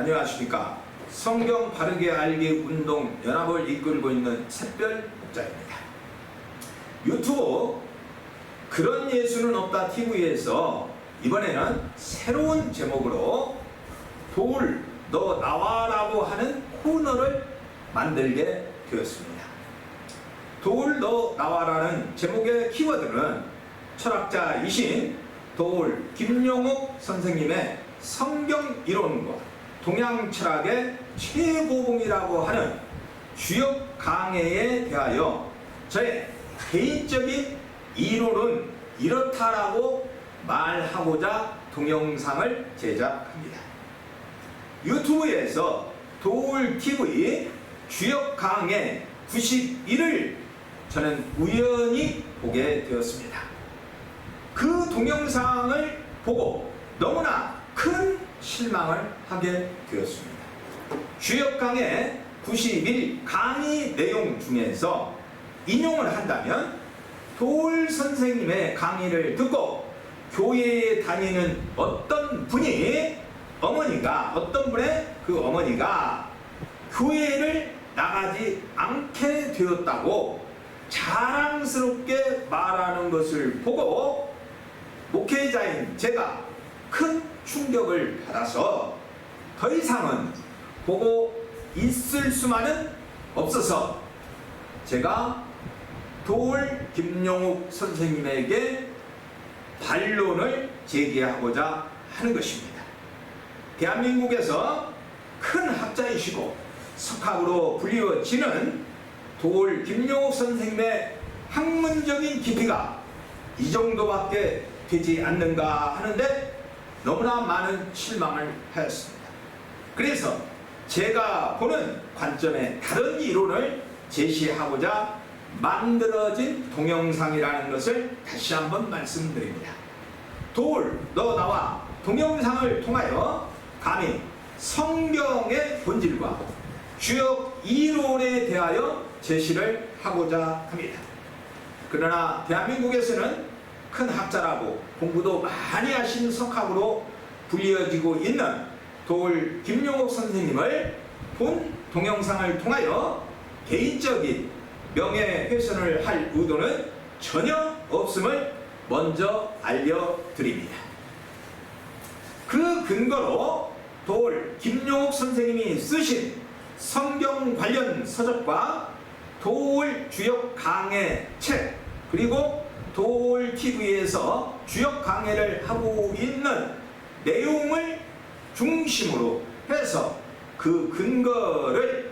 안녕하십니까. 성경 바르게 알기 운동 연합을 이끌고 있는 샛별 목자입니다. 유튜브 그런 예수는 없다 TV에서 이번에는 새로운 제목으로 도울 너 나와라고 하는 코너를 만들게 되었습니다. 도울 너 나와라는 제목의 키워드는 철학자이신 도울 김용옥 선생님의 성경 이론과 동양 철학의 최고봉이라고 하는 주역 강해에 대하여 저의 개인적인 이론은 이렇다라고 말하고자 동영상을 제작합니다. 유튜브에서 도울TV 주역 강해 91을 저는 우연히 보게 되었습니다. 그 동영상을 보고 너무나 큰 실망을 하게 되었습니다. 주역 강해 91 강의 내용 중에서 인용을 한다면 도울 선생님의 강의를 듣고 교회에 다니는 어떤 분의 그 어머니가 교회를 나가지 않게 되었다고 자랑스럽게 말하는 것을 보고 목회자인 제가 큰 충격을 받아서 더 이상은 보고 있을 수만은 없어서 제가 도울 김용욱 선생님에게 반론을 제기하고자 하는 것입니다. 대한민국에서 큰 학자이시고 석학으로 불리워지는 도울 김용욱 선생님의 학문적인 깊이가 이 정도밖에 되지 않는가 하는데 너무나 많은 실망을 하였습니다. 그래서 제가 보는 관점의 다른 이론을 제시하고자 만들어진 동영상이라는 것을 다시 한번 말씀드립니다. 도울 너 나와 동영상을 통하여 감히 성경의 본질과 주역 이론에 대하여 제시를 하고자 합니다. 그러나 대한민국에서는 큰 학자라고 공부도 많이 하신 석학으로 불리어지고 있는 도울 김용옥 선생님을 본 동영상을 통하여 개인적인 명예훼손을 할 의도는 전혀 없음을 먼저 알려드립니다. 그 근거로 도울 김용옥 선생님이 쓰신 성경 관련 서적과 도울 주역 강해 책 그리고 도울TV에서 주역 강해를 하고 있는 내용을 중심으로 해서 그 근거를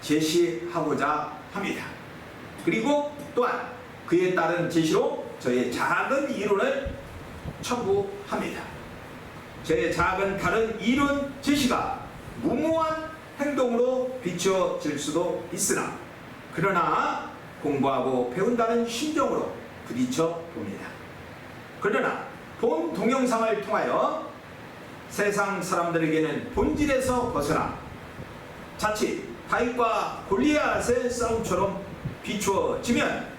제시하고자 합니다. 그리고 또한 그에 따른 제시로 저의 작은 이론을 첨부합니다. 제 작은 다른 이론 제시가 무모한 행동으로 비춰질 수도 있으나 그러나 공부하고 배운다는 심정으로 부딪혀 봅니다. 그러나 본 동영상을 통하여 세상 사람들에게는 본질에서 벗어나 자칫 다윗과 골리앗의 싸움처럼 비추어지면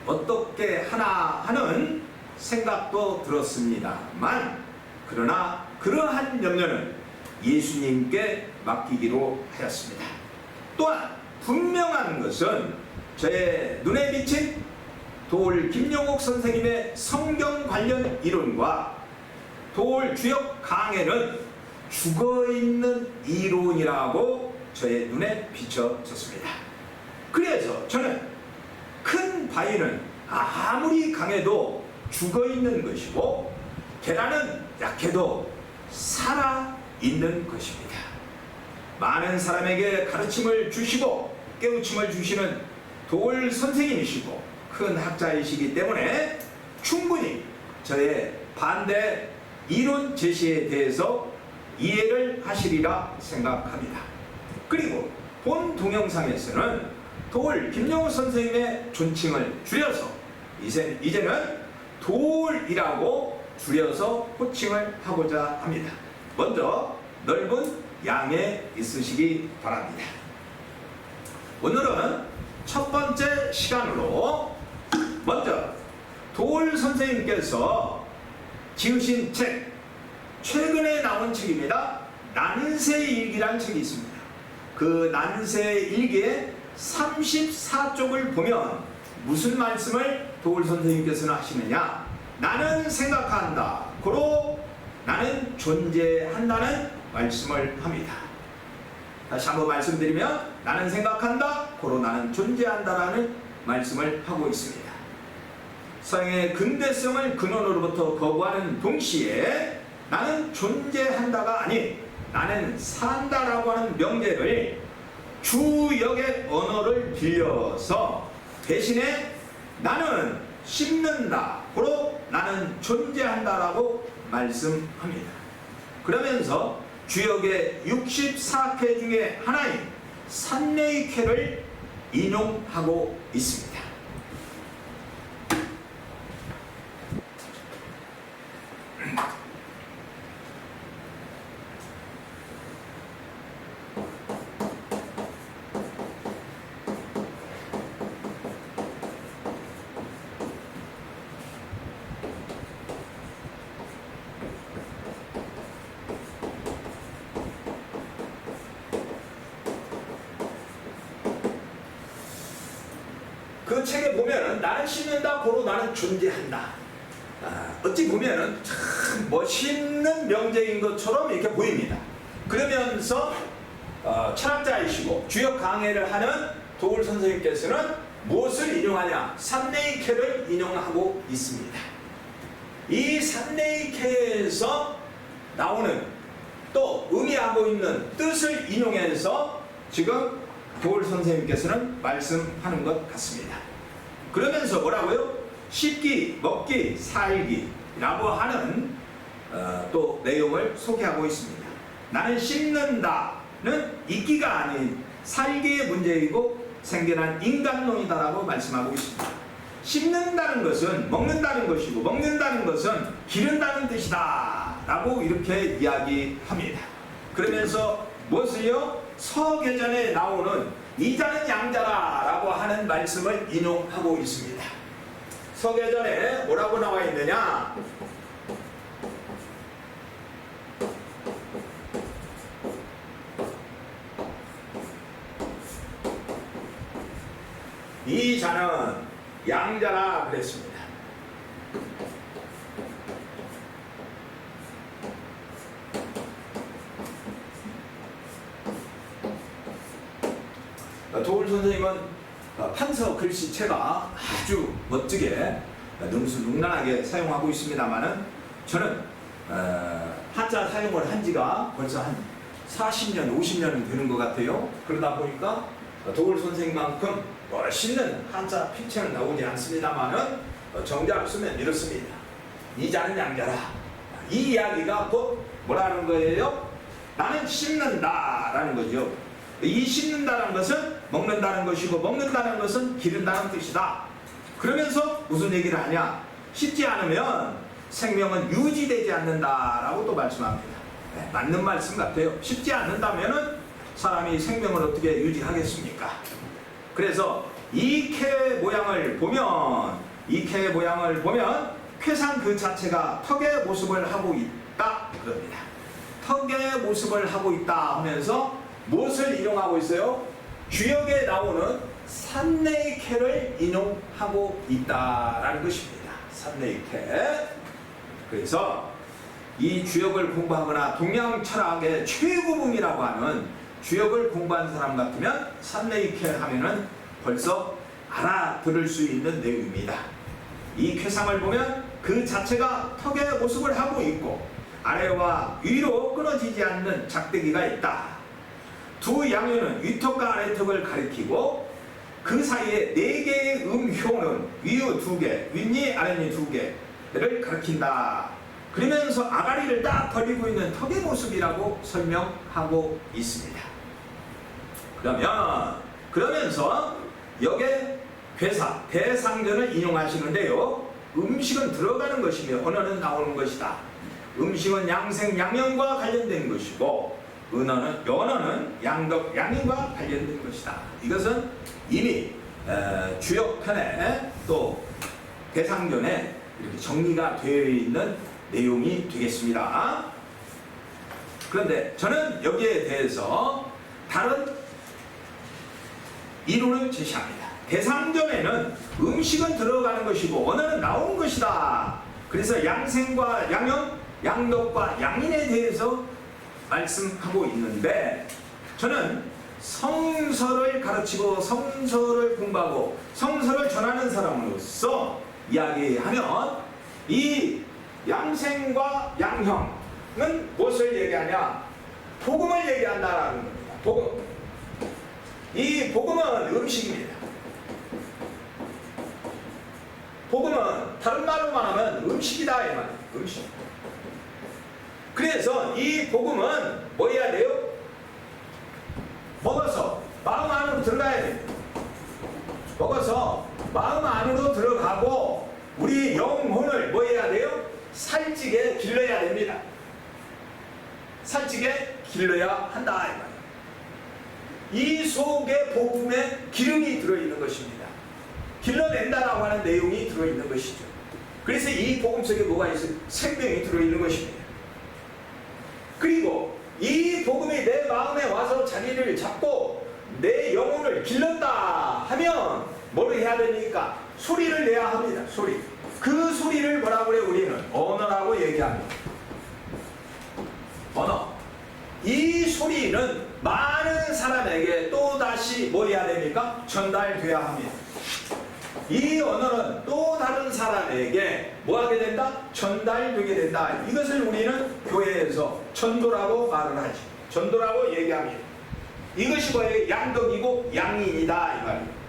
어떻게 하나 하는 생각도 들었습니다만 그러나 그러한 염려는 예수님께 맡기기로 하였습니다. 또한 분명한 것은 제 눈에 비친 도울 김용옥 선생님의 성경 관련 이론과 도울 주역 강해는 죽어있는 이론이라고 저의 눈에 비춰졌습니다. 그래서 저는 큰 바위는 아무리 강해도 죽어있는 것이고 계란은 약해도 살아있는 것입니다. 많은 사람에게 가르침을 주시고 깨우침을 주시는 도울 선생님이시고 큰 학자이시기 때문에 충분히 저의 반대 이론 제시에 대해서 이해를 하시리라 생각합니다. 그리고 본 동영상에서는 도울 김용욱 선생님의 존칭을 줄여서 이제는 도울이라고 줄여서 호칭을 하고자 합니다. 먼저 넓은 양해 있으시기 바랍니다. 오늘은 첫 번째 시간으로 먼저 도울 선생님께서 지으신 책, 최근에 나온 책입니다. 난세일기라는 책이 있습니다. 그 난세일기의 34쪽을 보면 무슨 말씀을 도울 선생님께서는 하시느냐? 나는 생각한다. 고로 나는 존재한다는 말씀을 합니다. 다시 한번 말씀드리면 나는 생각한다. 고로 나는 존재한다라는 말씀을 하고 있습니다. 서양의 근대성을 근원으로부터 거부하는 동시에 나는 존재한다가 아닌 나는 산다라고 하는 명제를 주역의 언어를 빌려서 대신에 나는 씹는다. 고로 나는 존재한다라고 말씀합니다. 그러면서 주역의 64회 중에 하나인 산레이케를 인용하고 있습니다. 그 책에 보면은 나는 씹는다 고로 나는 존재한다. 어찌 보면은 참 멋있는 명제인 것처럼 이렇게 보입니다. 그러면서 철학자이시고 주역 강해를 하는 도울 선생님께서는 무엇을 인용하냐? 산레이케를 인용하고 있습니다. 이 산레이케에서 나오는 또 의미하고 있는 뜻을 인용해서 지금 도울 선생님께서는 말씀하는 것 같습니다. 그러면서 뭐라고요? 씹기, 먹기, 살기라고 하는 또 내용을 소개하고 있습니다. 나는 씹는다는 있기가 아닌 살기의 문제이고 생겨난 인간론이다라고 말씀하고 있습니다. 씹는다는 것은 먹는다는 것이고 먹는다는 것은 기른다는 뜻이다 라고 이렇게 이야기합니다. 그러면서 무엇을요? 서계전에 나오는 이자는 양자라 라고 하는 말씀을 인용하고 있습니다. 서계전에 뭐라고 나와 있느냐? 이자는 양자라 그랬습니다. 도울 선생님은 판서 글씨체가 아주 멋지게 능수능란하게 사용하고 있습니다만은 저는 한자 사용을 한 지가 벌써 한 40년, 50년은 되는 것 같아요. 그러다 보니까 도울 선생님만큼 멋있는 한자 필체는 나오지 않습니다만은 정작 쓰면 이렇습니다. 이자는 양자라. 이 이야기가 곧 뭐라는 거예요? 나는 씹는다라는 거죠. 이 씹는다는 것은 먹는다는 것이고 먹는다는 것은 기른다는 뜻이다. 그러면서 무슨 얘기를 하냐? 씹지 않으면 생명은 유지되지 않는다라고 또 말씀합니다. 네, 맞는 말씀 같아요. 씹지 않는다면은 사람이 생명을 어떻게 유지하겠습니까? 그래서 이 캐 모양을 보면 쾌상 그 자체가 턱의 모습을 하고 있다 그럽니다. 턱의 모습을 하고 있다 하면서 무엇을 인용하고 있어요? 주역에 나오는 산레이케를 인용하고 있다라는 것입니다. 산레이케. 그래서 이 주역을 공부하거나 동양 철학의 최고봉이라고 하는 주역을 공부한 사람 같으면 산레이케 하면은 벌써 알아들을 수 있는 내용입니다. 이 쾌상을 보면 그 자체가 턱의 모습을 하고 있고 아래와 위로 끊어지지 않는 작대기가 있다. 두 양면은 위턱과 아래턱을 가리키고 그 사이에 네 개의 음효는 위유 두 개, 윗니 아랫니 두 개를 가리킨다. 그러면서 아가리를 딱 벌리고 있는 턱의 모습이라고 설명하고 있습니다. 그러면서 여기에 괴사, 대상전을 인용하시는데요. 음식은 들어가는 것이며 언어는 나오는 것이다. 음식은 양생, 양면과 관련된 것이고 연어는 양덕, 양인과 관련된 것이다. 이것은 이미 주역편에 또 대상전에 이렇게 정리가 되어 있는 내용이 되겠습니다. 그런데 저는 여기에 대해서 다른 이론을 제시합니다. 대상전에는 음식은 들어가는 것이고 언어는 나온 것이다. 그래서 양생과 양형, 양덕과 양인에 대해서 말씀하고 있는데, 저는 성서를 가르치고 성서를 공부하고 성서를 전하는 사람으로서 이야기하면 이 양생과 양형은 무엇을 얘기하냐? 복음을 얘기한다라는 겁니다. 복음. 이 복음은 음식입니다. 복음은 다른 말로 말하면 음식이다 이 말이에요. 음식. 그래서 이 복음은 뭐 해야 돼요? 먹어서 마음 안으로 들어가야 됩니다. 먹어서 마음 안으로 들어가고 우리 영혼을 뭐 해야 돼요? 살찌게 길러야 됩니다. 살찌게 길러야 한다 이 말이에요. 이 속에 복음에 기름이 들어있는 것입니다. 길러낸다라고 하는 내용이 들어있는 것이죠. 그래서 이 복음 속에 뭐가 있어요? 생명이 들어있는 것입니다. 그리고 이 복음이 내 마음에 와서 자리를 잡고 내 영혼을 길렀다 하면 뭘 해야 됩니까? 소리를 내야 합니다. 소리. 그 소리를 뭐라고 그래요? 우리는 언어라고 얘기합니다. 언어. 이 소리는 많은 사람에게 또다시 뭐 해야 됩니까? 전달돼야 합니다. 이 언어는 또 다른 사람에게 뭐 하게 된다? 전달되게 된다. 이것을 우리는 교회에서 전도라고 말을 하지. 전도라고 얘기합니다. 이것이 뭐예요? 양덕이고 양인이다 이 말이에요.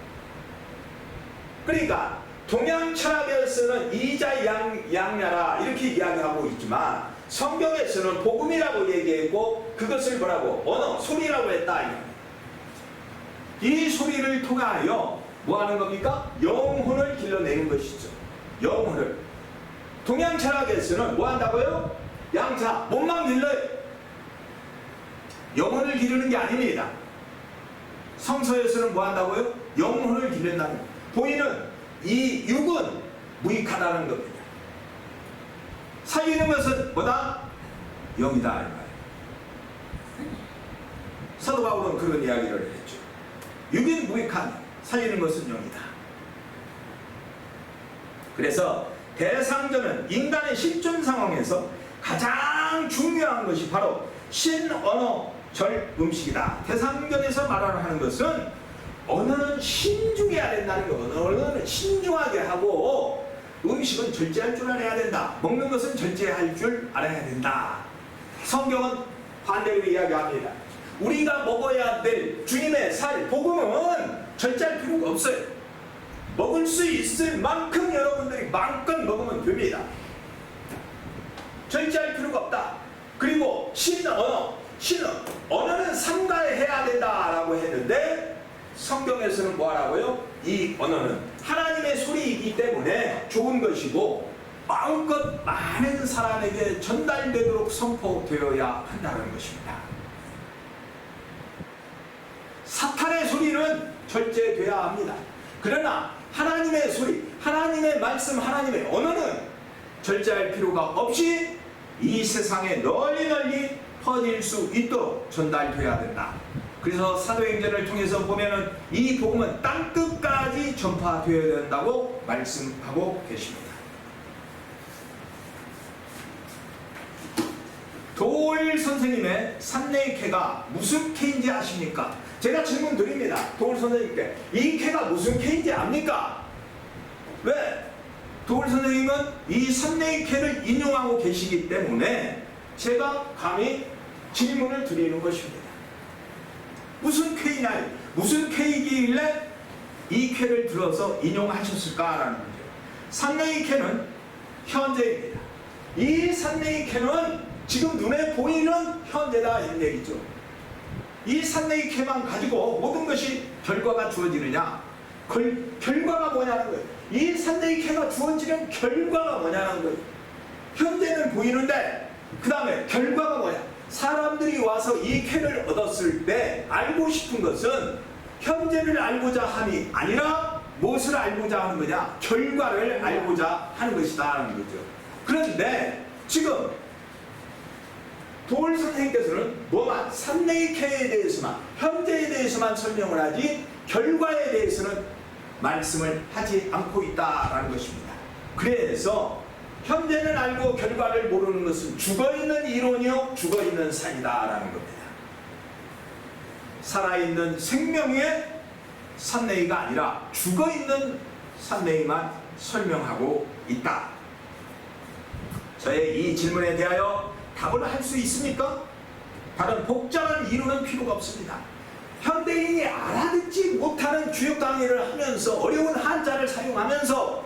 그러니까 동양 철학에서는 이자 양야라 이렇게 이야기하고 있지만 성경에서는 복음이라고 얘기했고 그것을 뭐라고? 언어, 소리라고 했다. 이 소리를 통하여 뭐 하는 겁니까? 영혼을 길러내는 것이죠. 영혼을. 동양 철학에서는 뭐 한다고요? 양자, 몸만 길러요. 영혼을 기르는 게 아닙니다. 성서에서는 뭐 한다고요? 영혼을 기른다는 거예요. 보이는 이 육은 무익하다는 겁니다. 살리는 것은 뭐다? 영이다 이 말이에요. 사도 바울은 그런 이야기를 했죠. 육은 무익한, 살리는 것은 영이다. 그래서 대상전은 인간의 실존 상황에서 가장 중요한 것이 바로 신언어 절 음식이다. 대상전에서 말하는 것은 언어는 신중해야 된다는 거. 언어는 신중하게 하고 음식은 절제할 줄 알아야 된다. 먹는 것은 절제할 줄 알아야 된다. 성경은 반대로 이야기합니다. 우리가 먹어야 될 주님의 살, 복음은 절제할 필요가 없어요. 먹을 수 있을 만큼 여러분들이 마음껏 먹으면 됩니다. 절제할 필요가 없다. 그리고 언어는 삼가해야 된다라고 했는데 성경에서는 뭐하라고요? 이 언어는 하나님의 소리이기 때문에 좋은 것이고 마음껏 많은 사람에게 전달되도록 선포되어야 한다는 것입니다. 사탄의 소리는 절제돼야 합니다. 그러나 하나님의 소리, 하나님의 말씀, 하나님의 언어는 절제할 필요가 없이 이 세상에 널리 퍼질 수 있도록 전달돼야 된다. 그래서 사도행전을 통해서 보면은 이 복음은 땅끝까지 전파되어야 된다고 말씀하고 계십니다. 도올 선생님의 산내의 캐가 무슨 캐인지 아십니까? 제가 질문 드립니다. 도올 선생님께 이 캐가 무슨 캐인지 압니까? 왜? 도올 선생님은 이 산내의 캐를 인용하고 계시기 때문에 제가 감히 질문을 드리는 것입니다. 무슨 쾌이냐, 무슨 쾌이길래 이 쾌를 들어서 인용하셨을까라는 거죠. 산내의 쾌는 현재입니다. 이 산내의 쾌는 지금 눈에 보이는 현재다 이런 얘기죠. 이 산내의 쾌만 가지고 모든 것이 결과가 주어지느냐? 결과가 뭐냐는 거예요. 이 산내의 쾌가 주어지는 결과가 뭐냐는 거예요. 현재는 보이는데 그 다음에 결과가 뭐냐? 사람들이 와서 이 쾌를 얻었을 때 알고 싶은 것은 현재를 알고자 함이 아니라 무엇을 알고자 하는 거냐? 결과를 알고자 하는 것이다 하는 거죠. 그런데 지금 도울 선생님께서는 뭐만 산내케에 대해서만, 현재에 대해서만 설명을 하지 결과에 대해서는 말씀을 하지 않고 있다라는 것입니다. 그래서 현재는 알고 결과를 모르는 것은 죽어있는 이론이요 죽어있는 산이다라는 겁니다. 살아있는 생명의 산내이가 아니라 죽어있는 산내이만 설명하고 있다. 저의 이 질문에 대하여 답을 할 수 있습니까? 다른 복잡한 이론은 필요가 없습니다. 현대인이 알아듣지 못하는 주역 강의를 하면서 어려운 한자를 사용하면서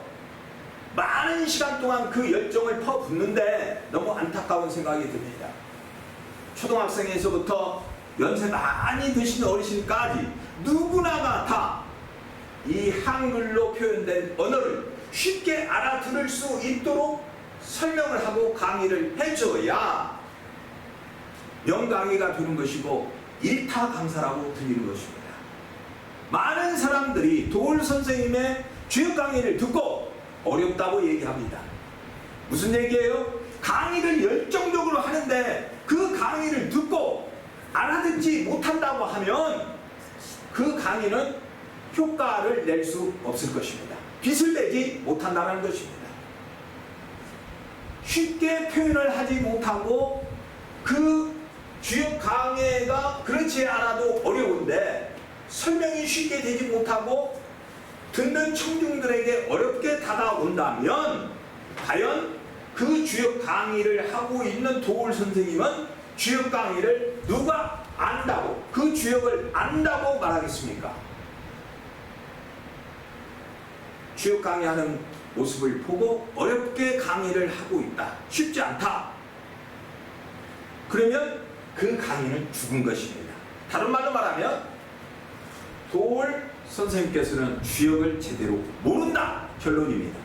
많은 시간 동안 그 열정을 퍼붓는데 너무 안타까운 생각이 듭니다. 초등학생에서부터 연세 많이 드신 어르신까지 누구나가 다 이 한글로 표현된 언어를 쉽게 알아들을 수 있도록 설명을 하고 강의를 해줘야 명강의가 되는 것이고 일타 강사라고 들리는 것입니다. 많은 사람들이 도울 선생님의 주역 강의를 듣고 어렵다고 얘기합니다. 무슨 얘기예요? 강의를 열정적으로 하는데 그 강의를 듣고 알아듣지 못한다고 하면 그 강의는 효과를 낼 수 없을 것입니다. 빛을 내지 못한다는 것입니다. 쉽게 표현을 하지 못하고 그 주역 강의가 그렇지 않아도 어려운데 설명이 쉽게 되지 못하고 듣는 청중들에게 어렵게 다가온다면 과연 그 주역 강의를 하고 있는 도울 선생님은 주역 강의를 누가 안다고 그 주역을 안다고 말하겠습니까? 주역 강의하는 모습을 보고 어렵게 강의를 하고 있다. 쉽지 않다. 그러면 그 강의는 죽은 것입니다. 다른 말로 말하면 도울 선생님께서는 주역을 제대로 모른다. 결론입니다.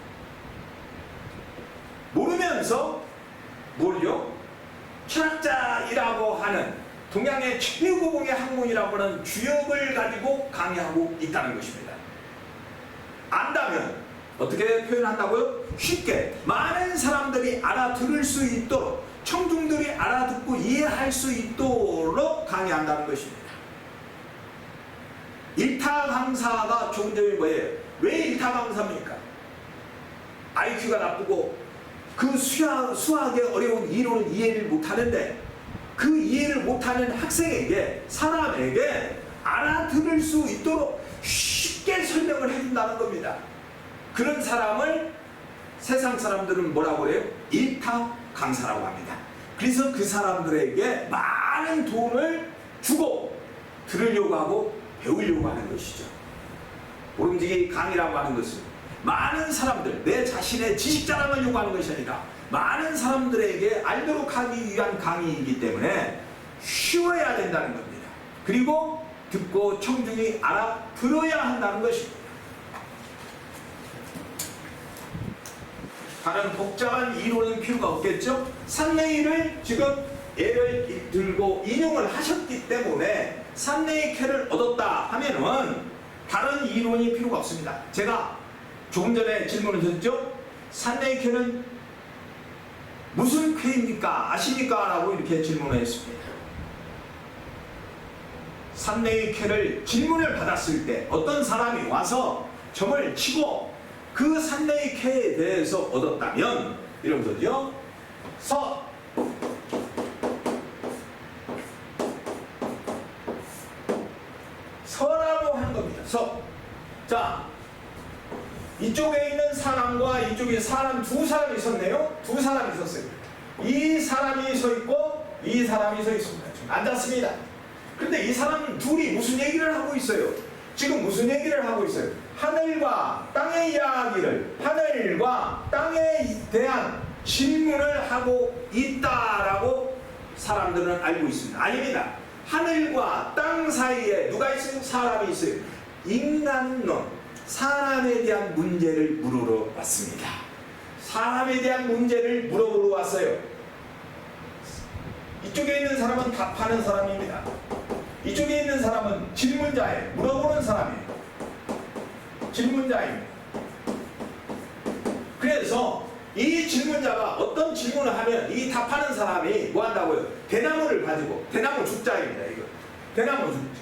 모르면서 뭘요? 철학자이라고 하는 동양의 최고봉의 학문이라고 하는 주역을 가지고 강의하고 있다는 것입니다. 안다면 어떻게 표현한다고요? 쉽게 많은 사람들이 알아들을 수 있도록 청중들이 알아듣고 이해할 수 있도록 강의한다는 것입니다. 일타 강사가 좋은 점이 뭐예요? 왜 일타 강사입니까? IQ가 나쁘고 그 수학의 어려운 이론을 이해를 못하는데 그 이해를 못하는 학생에게 사람에게 알아들을 수 있도록 쉽게 설명을 해준다는 겁니다. 그런 사람을 세상 사람들은 뭐라고 그래요? 일타 강사라고 합니다. 그래서 그 사람들에게 많은 돈을 주고 들으려고 하고 배우려고 하는 것이죠. 모름지기 강의라고 하는 것은 많은 사람들, 내 자신의 지식 자랑을 요구하는 것이 아니라 많은 사람들에게 알도록 하기 위한 강의이기 때문에 쉬워야 된다는 겁니다. 그리고 듣고 청중이 알아들어야 한다는 것입니다. 다른 복잡한 이론은 필요가 없겠죠? 산내이를 지금 예를 들고 인용을 하셨기 때문에 산내이케를 얻었다 하면은 다른 이론이 필요가 없습니다. 제가 조금 전에 질문을 드렸죠? 산내이케는 무슨 쾌입니까? 아십니까? 라고 이렇게 질문을 했습니다. 산내이케를 질문을 받았을 때 어떤 사람이 와서 점을 치고 그 산내이케에 대해서 얻었다면 이런 거죠. 서라고 하는 겁니다. 자, 이쪽에 있는 사람과 이쪽에 사람 두 사람이 있었네요. 두 사람이 있었어요. 이 사람이 서 있고 이 사람이 서 있습니다. 지금 앉았습니다. 그런데 이 사람 둘이 무슨 얘기를 하고 있어요? 지금 무슨 얘기를 하고 있어요? 하늘과 땅의 이야기를, 하늘과 땅에 대한 질문을 하고 있다라고 사람들은 알고 있습니다. 아닙니다. 하늘과 땅 사이에 누가 있어요? 사람이 있어요. 인간론, 사람에 대한 문제를 물으러 왔습니다. 사람에 대한 문제를 물어보러 왔어요. 이쪽에 있는 사람은 답하는 사람입니다. 이쪽에 있는 사람은 질문자예요. 물어보는 사람이에요. 질문자입니다. 그래서 이 질문자가 어떤 질문을 하면 이 답하는 사람이 뭐 한다고요? 대나무를 가지고, 대나무 죽자입니다. 이거 대나무 죽자.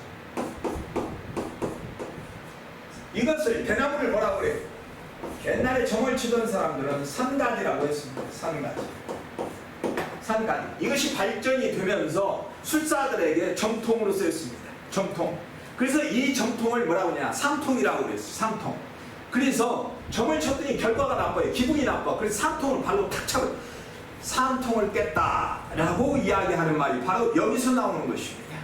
이것을 대나무를 뭐라고 그래요? 옛날에 점을 치던 사람들은 산가지라고 했습니다. 산가지. 산가지. 이것이 발전이 되면서 술사들에게 점통으로 쓰였습니다. 점통. 그래서 이 점통을 뭐라고 하냐? 삼통이라고 그랬어요. 삼통. 그래서 점을 쳤더니 결과가 나빠요. 기분이 나빠. 그래서 삼통을 발로 탁 차고 삼통을 깼다라고 이야기하는 말이 바로 여기서 나오는 것입니다.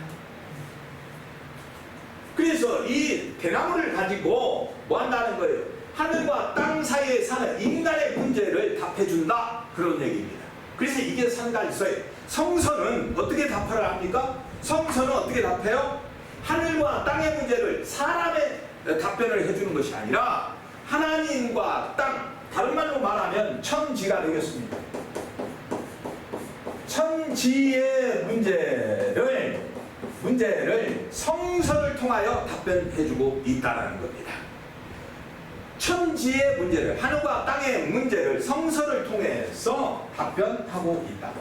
그래서 이 대나무를 가지고 뭐 한다는 거예요? 하늘과 땅 사이에 사는 인간의 문제를 답해준다. 그런 얘기입니다. 그래서 이게 산가지서예요. 성서는 어떻게 답을 합니까? 성서는 어떻게 답해요? 하늘과 땅의 문제를 사람의 답변을 해주는 것이 아니라 하나님과 땅, 다른 말로 말하면 천지가 되겠습니다. 천지의 문제를 성서를 통하여 답변해주고 있다는 겁니다. 천지의 문제를, 하늘과 땅의 문제를 성서를 통해서 답변하고 있다.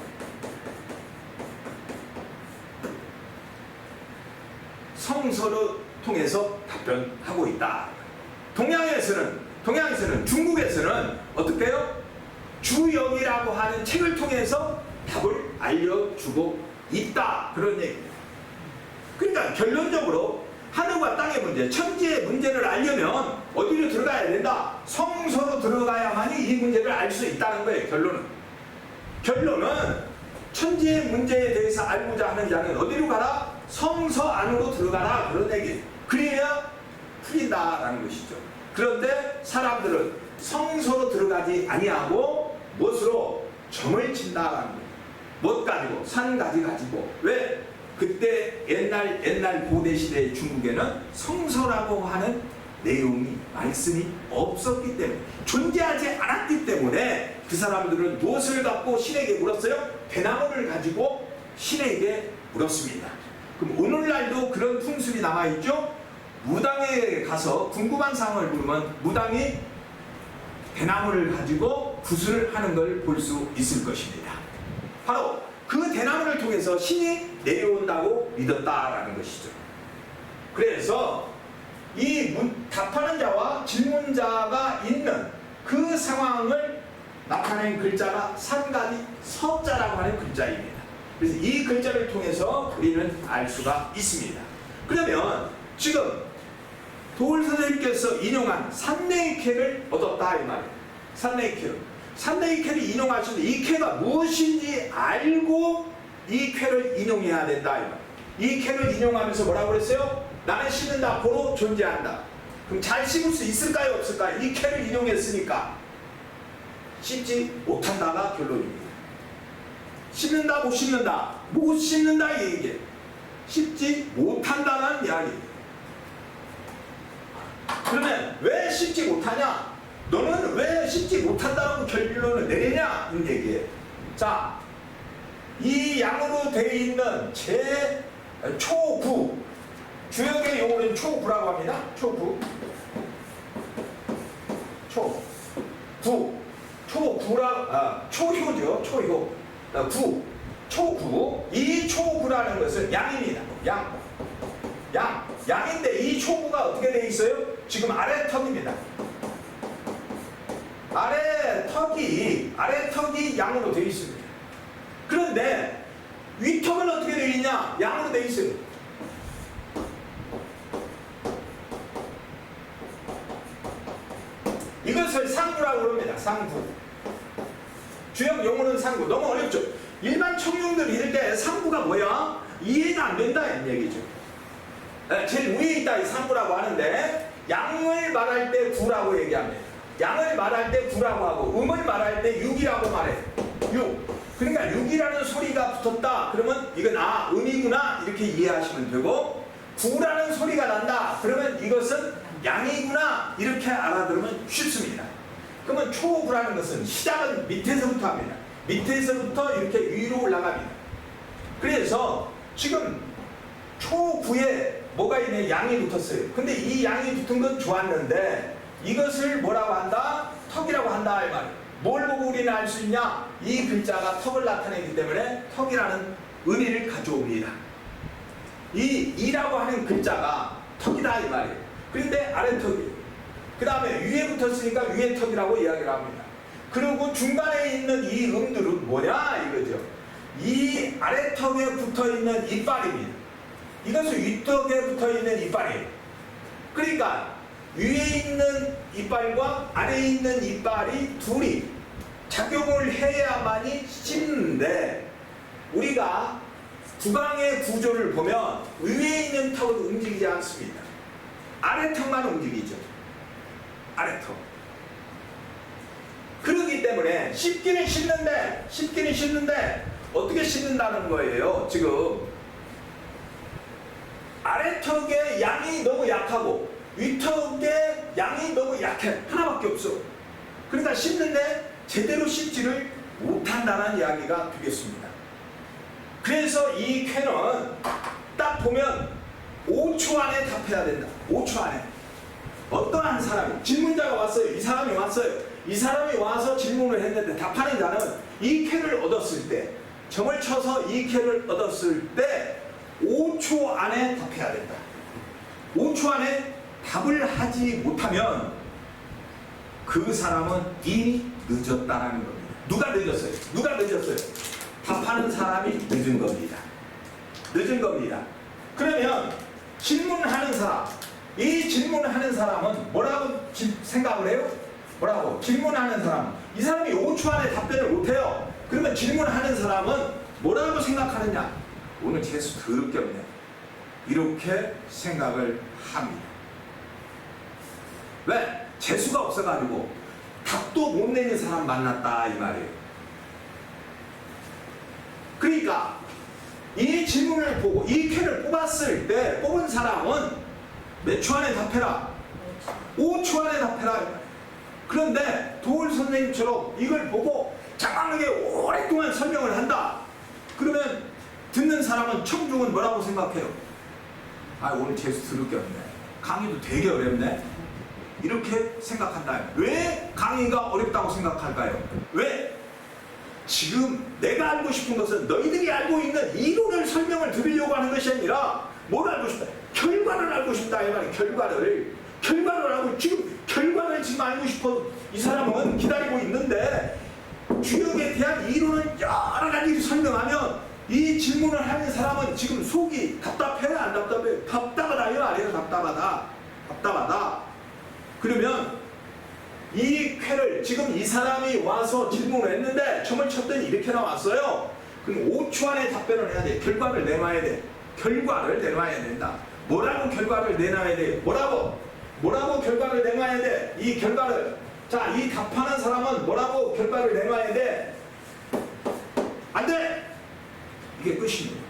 성서를 통해서 답변하고 있다. 동양에서는 중국에서는 어떻게 해요? 주역이라고 하는 책을 통해서 답을 알려주고 있다. 그런 얘기입니다. 그러니까 결론적으로 하늘과 땅의 문제, 천지의 문제를 알려면 어디로 들어가야 된다? 성서로 들어가야만이 이 문제를 알 수 있다는 거예요. 결론은 천지의 문제에 대해서 알고자 하는 자는 어디로 가라? 성서 안으로 들어가라. 그런 얘기예요. 그래야 풀린다라는 것이죠. 그런데 사람들은 성서로 들어가지 아니하고 무엇으로? 점을 친다라는 거예요. 못 가지고, 산가지 가지고. 왜? 그때 옛날 고대 시대의 중국에는 성서라고 하는 내용이, 말씀이 없었기 때문에, 존재하지 않았기 때문에 그 사람들은 무엇을 갖고 신에게 물었어요? 대나무를 가지고 신에게 물었습니다. 그럼 오늘날도 그런 풍습이 남아있죠? 무당에 가서 궁금한 사항을 물으면 무당이 대나무를 가지고 구슬을 하는 걸 볼 수 있을 것입니다. 바로 그 대나무를 통해서 신이 내려온다고 믿었다라는 것이죠. 그래서 이 답하는 자와 질문자가 있는 그 상황을 나타낸 글자가 산가지 서자라고 하는 글자입니다. 그래서 이 글자를 통해서 우리는 알 수가 있습니다. 그러면 지금 도울 선생님께서 인용한 산네이케를 얻었다 이 말이에요. 산네이케를 인용하시는데 이 쾌가 무엇인지 알고 이 쾌를 인용해야 된다 이 말이에요. 이 쾌를 인용하면서 뭐라고 그랬어요? 나는 씹는다 고로 존재한다. 그럼 잘 씹을 수 있을까요 없을까요? 이 쾌를 인용했으니까 씹지 못한다가 결론입니다. 씹는다 못 씹는다, 못 씹는다 이 얘기예요. 씹지 못한다는 이야기입니다. 그러면 왜 씹지 못하냐? 너는 왜 씹지 못한다고 결론을 내리냐? 이 얘기예요. 자, 이 양으로 되어 있는 초구, 주역의 용어는 초구라고 합니다. 초효죠. 초구. 이 초구라는 것은 양입니다. 양인데 이 초구가 어떻게 되어 있어요? 지금 아래 턱입니다. 아래 턱이 양으로 되어 있습니다. 그런데 위턱은 어떻게 되어 있냐? 양으로 되어 있어요. 이것을 상구라고 합니다. 상구. 주역 용어는 상구. 너무 어렵죠? 일반 청중들 읽을 때 상구가 뭐야? 이해가 안 된다 이런 얘기죠. 제일 위에 있다 이 상구라고 하는데 양을 말할 때 구라고 얘기합니다. 양을 말할 때 구라고 하고 음을 말할 때 육이라고 말해요. 그러니까 육이라는 소리가 붙었다 그러면 이건 음이구나 이렇게 이해하시면 되고, 구라는 소리가 난다 그러면 이것은 양이구나 이렇게 알아들으면 쉽습니다. 그러면 초구라는 것은 시작은 밑에서부터 합니다. 밑에서부터 이렇게 위로 올라갑니다. 그래서 지금 초구에 뭐가 있냐? 양이 붙었어요. 근데 이 양이 붙은 건 좋았는데 이것을 뭐라고 한다? 턱이라고 한다 이 말이에요. 뭘 보고 우리는 알 수 있냐? 이 글자가 턱을 나타내기 때문에 턱이라는 의미를 가져옵니다. 이 이라고 하는 글자가 턱이다 이 말이에요. 그런데 아래턱이에요. 그 다음에 위에 붙었으니까 위에 턱이라고 이야기를 합니다. 그리고 중간에 있는 이 음들은 뭐냐 이거죠. 이 아래턱에 붙어있는 이빨입니다. 이것은 윗턱에 붙어있는 이빨이에요. 그러니까 위에 있는 이빨과 아래에 있는 이빨이 둘이 작용을 해야만이 씹는데, 우리가 구강의 구조를 보면 위에 있는 턱은 움직이지 않습니다. 아래턱만 움직이죠. 아래턱. 그렇기 때문에 씹기는 씹는데 어떻게 씹는다는 거예요. 지금 아래턱의 양이 너무 약하고 윗턱의 양이 너무 약해. 하나밖에 없어. 그러니까 씹는데 제대로 씹지를 못한다는 이야기가 되겠습니다. 그래서 이 쾌는 딱 보면 5초 안에 답해야 된다. 5초 안에. 어떠한 사람이, 질문자가 왔어요. 이 사람이 왔어요. 이 사람이 와서 질문을 했는데 답하는 자는 이 쾌를 얻었을 때, 점을 쳐서 이 쾌를 얻었을 때 5초 안에 답해야 된다. 5초 안에 답을 하지 못하면 그 사람은 이미 늦었다라는 겁니다. 누가 늦었어요? 누가 늦었어요? 답하는 사람이 늦은 겁니다. 늦은 겁니다. 그러면 질문하는 사람, 이 질문하는 사람은 뭐라고 생각을 해요? 뭐라고? 질문하는 사람, 이 사람이 5초 안에 답변을 못해요. 그러면 질문하는 사람은 뭐라고 생각하느냐? 오늘 재수 더럽게 없네. 이렇게 생각을 합니다. 왜? 재수가 없어가지고 답도 못 내는 사람 만났다 이 말이에요. 그러니까 이 질문을 보고 이 쾌를 뽑았을 때 뽑은 사람은 몇 초 안에 답해라? 5초 안에 답해라. 그런데 도울 선생님처럼 이걸 보고 장황하게 오랫동안 설명을 한다. 그러면 듣는 사람은 청중은 뭐라고 생각해요? 아, 오늘 재수 더럽게 없네. 강의도 되게 어렵네. 이렇게 생각한다. 왜 강의가 어렵다고 생각할까요? 왜? 지금 내가 알고 싶은 것은 너희들이 알고 있는 이론을 설명을 드리려고 하는 것이 아니라 뭘 알고 싶다? 결과를 알고 싶다 이 말이에요. 결과를 알고, 지금 결과를 지금 알고 싶어 이 사람은 기다리고 있는데, 주역에 대한 이론을 여러 가지 설명하면 이 질문을 하는 사람은 지금 속이 답답해요? 안 답답해요? 답답하다요? 아니에요? 답답하다. 그러면 이 쾌를 지금 이 사람이 와서 질문을 했는데 점을 쳤더니 이렇게 나왔어요. 그럼 5초 안에 답변을 해야 돼. 결과를 내놔야 돼. 결과를 내놔야 된다. 뭐라고 결과를 내놔야 돼? 뭐라고 결과를 내놔야 돼? 이 결과를. 자, 이 답하는 사람은 뭐라고 결과를 내놔야 돼? 안 돼! 이게 끝입니다.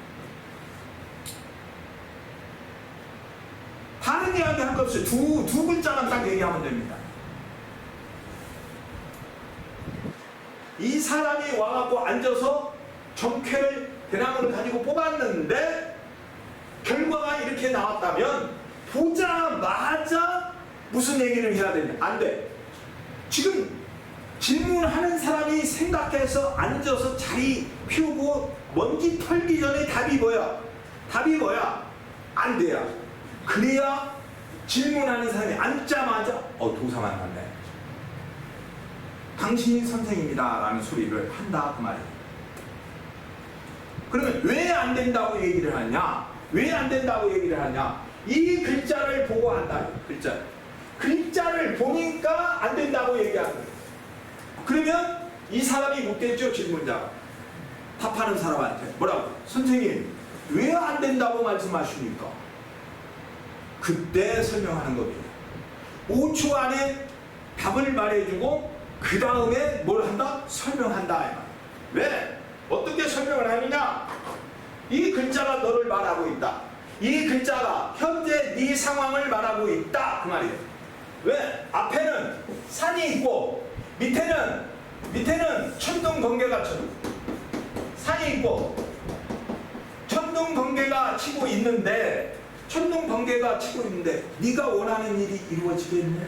다른 이야기 할 거 없어요. 두 글자만 딱 얘기하면 됩니다. 이 사람이 와갖고 앉아서 정쾌를 대나무를 가지고 뽑았는데 결과가 이렇게 나왔다면 보자마자 무슨 얘기를 해야 되냐? 안 돼. 지금 질문하는 사람이 생각해서 앉아서 자리 피우고 먼지 털기 전에 답이 뭐야? 안 돼야. 그래야 질문하는 사람이 앉자마자 도사만 났네. 당신이 선생입니다 라는 소리를 한다 그 말이에요. 그러면 왜 안 된다고 얘기를 하냐? 왜 안 된다고 얘기를 하냐? 이 글자를 보고 한다. 글자를 보니까 안 된다고 얘기하는 거예요. 그러면 이 사람이 묻겠죠. 질문자가 답하는 사람한테 뭐라고? 선생님 왜 안 된다고 말씀하십니까? 그때 설명하는 겁니다. 5초 안에 답을 말해주고 그 다음에 뭘 한다? 설명한다. 왜? 어떻게 설명을 하느냐? 이 글자가 너를 말하고 있다. 이 글자가 현재 네 상황을 말하고 있다 그 말이에요. 왜? 앞에는 산이 있고 밑에는 천둥 번개가 산이 있고 천둥 번개가 치고 있는데 네가 원하는 일이 이루어지겠네?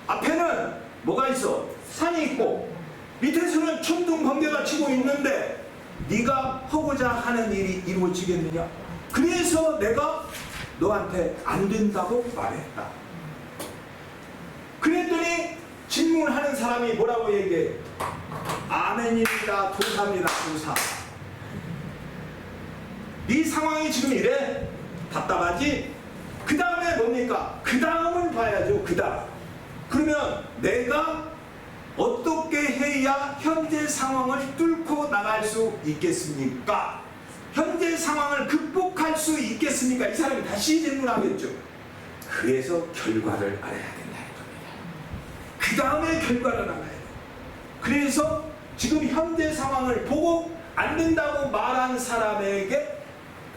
앞에는 뭐가 있어? 산이 있고 밑에서는 천둥 번개가 치고 있는데 네가 하고자 하는 일이 이루어지겠느냐? 그래서 내가 너한테 안 된다고 말했다. 그랬더니 질문하는 사람이 뭐라고 얘기해? 아멘입니다. 도사입니다. 도사. 네 상황이 지금 이래? 답답하지? 그 다음에 뭡니까? 그 다음을 봐야죠. 그 다음. 그러면 내가 어떻게 해야 현재 상황을 뚫고 나갈 수 있겠습니까? 현재 상황을 극복할 수 있겠습니까? 이 사람이 다시 질문하겠죠. 그래서 결과를 알아야 된다는 겁니다. 그 다음에 결과를 알아야 돼요. 그래서 지금 현재 상황을 보고 안 된다고 말한 사람에게